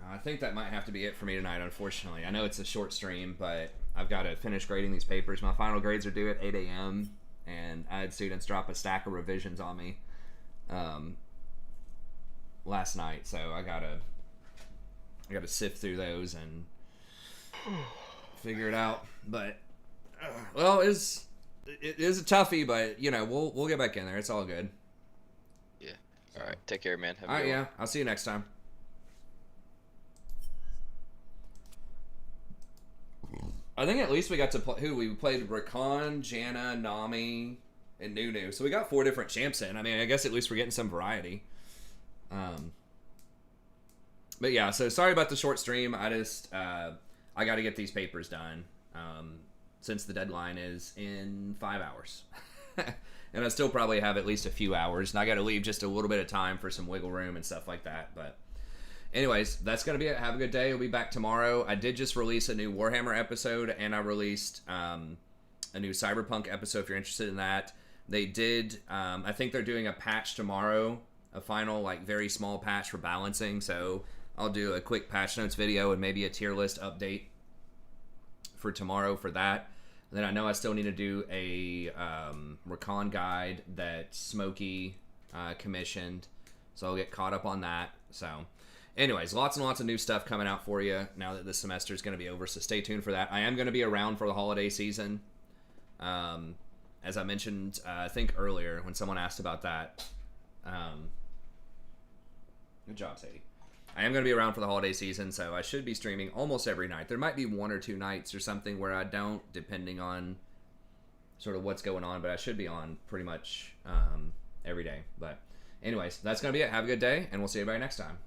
I think that might have to be it for me tonight, unfortunately. I know it's a short stream, but I've got to finish grading these papers. My final grades are due at 8 a.m., and I had students drop a stack of revisions on me last night, so I gotta sift through those and figure it out. But well, it is a toughie, but you know we'll get back in there. It's all good. Yeah. All right. Take care, man. Have a All right, good one. yeah. I'll see you next time. I think at least we got to play. We played Rakan, Janna, Nami, and Nunu. So we got 4 different champs in. I mean, I guess at least we're getting some variety. But yeah, so sorry about the short stream. I just I got to get these papers done since the deadline is in 5 hours, and I still probably have at least a few hours. And I got to leave just a little bit of time for some wiggle room and stuff like that. But anyways, that's going to be it. Have a good day. We'll be back tomorrow. I did just release a new Warhammer episode, and I released a new Cyberpunk episode if you're interested in that. They did, I think they're doing a patch tomorrow, a final, like, very small patch for balancing, so I'll do a quick patch notes video and maybe a tier list update for tomorrow for that. And then I know I still need to do a Recon guide that Smokey commissioned, so I'll get caught up on that, so... Anyways, lots and lots of new stuff coming out for you now that this semester is going to be over, so stay tuned for that. I am going to be around for the holiday season. As I mentioned, I think earlier when someone asked about that. Good job, Sadie. I am going to be around for the holiday season, so I should be streaming almost every night. There might be 1 or 2 nights or something where I don't, depending on sort of what's going on, but I should be on pretty much every day. But anyways, that's going to be it. Have a good day, and we'll see everybody next time.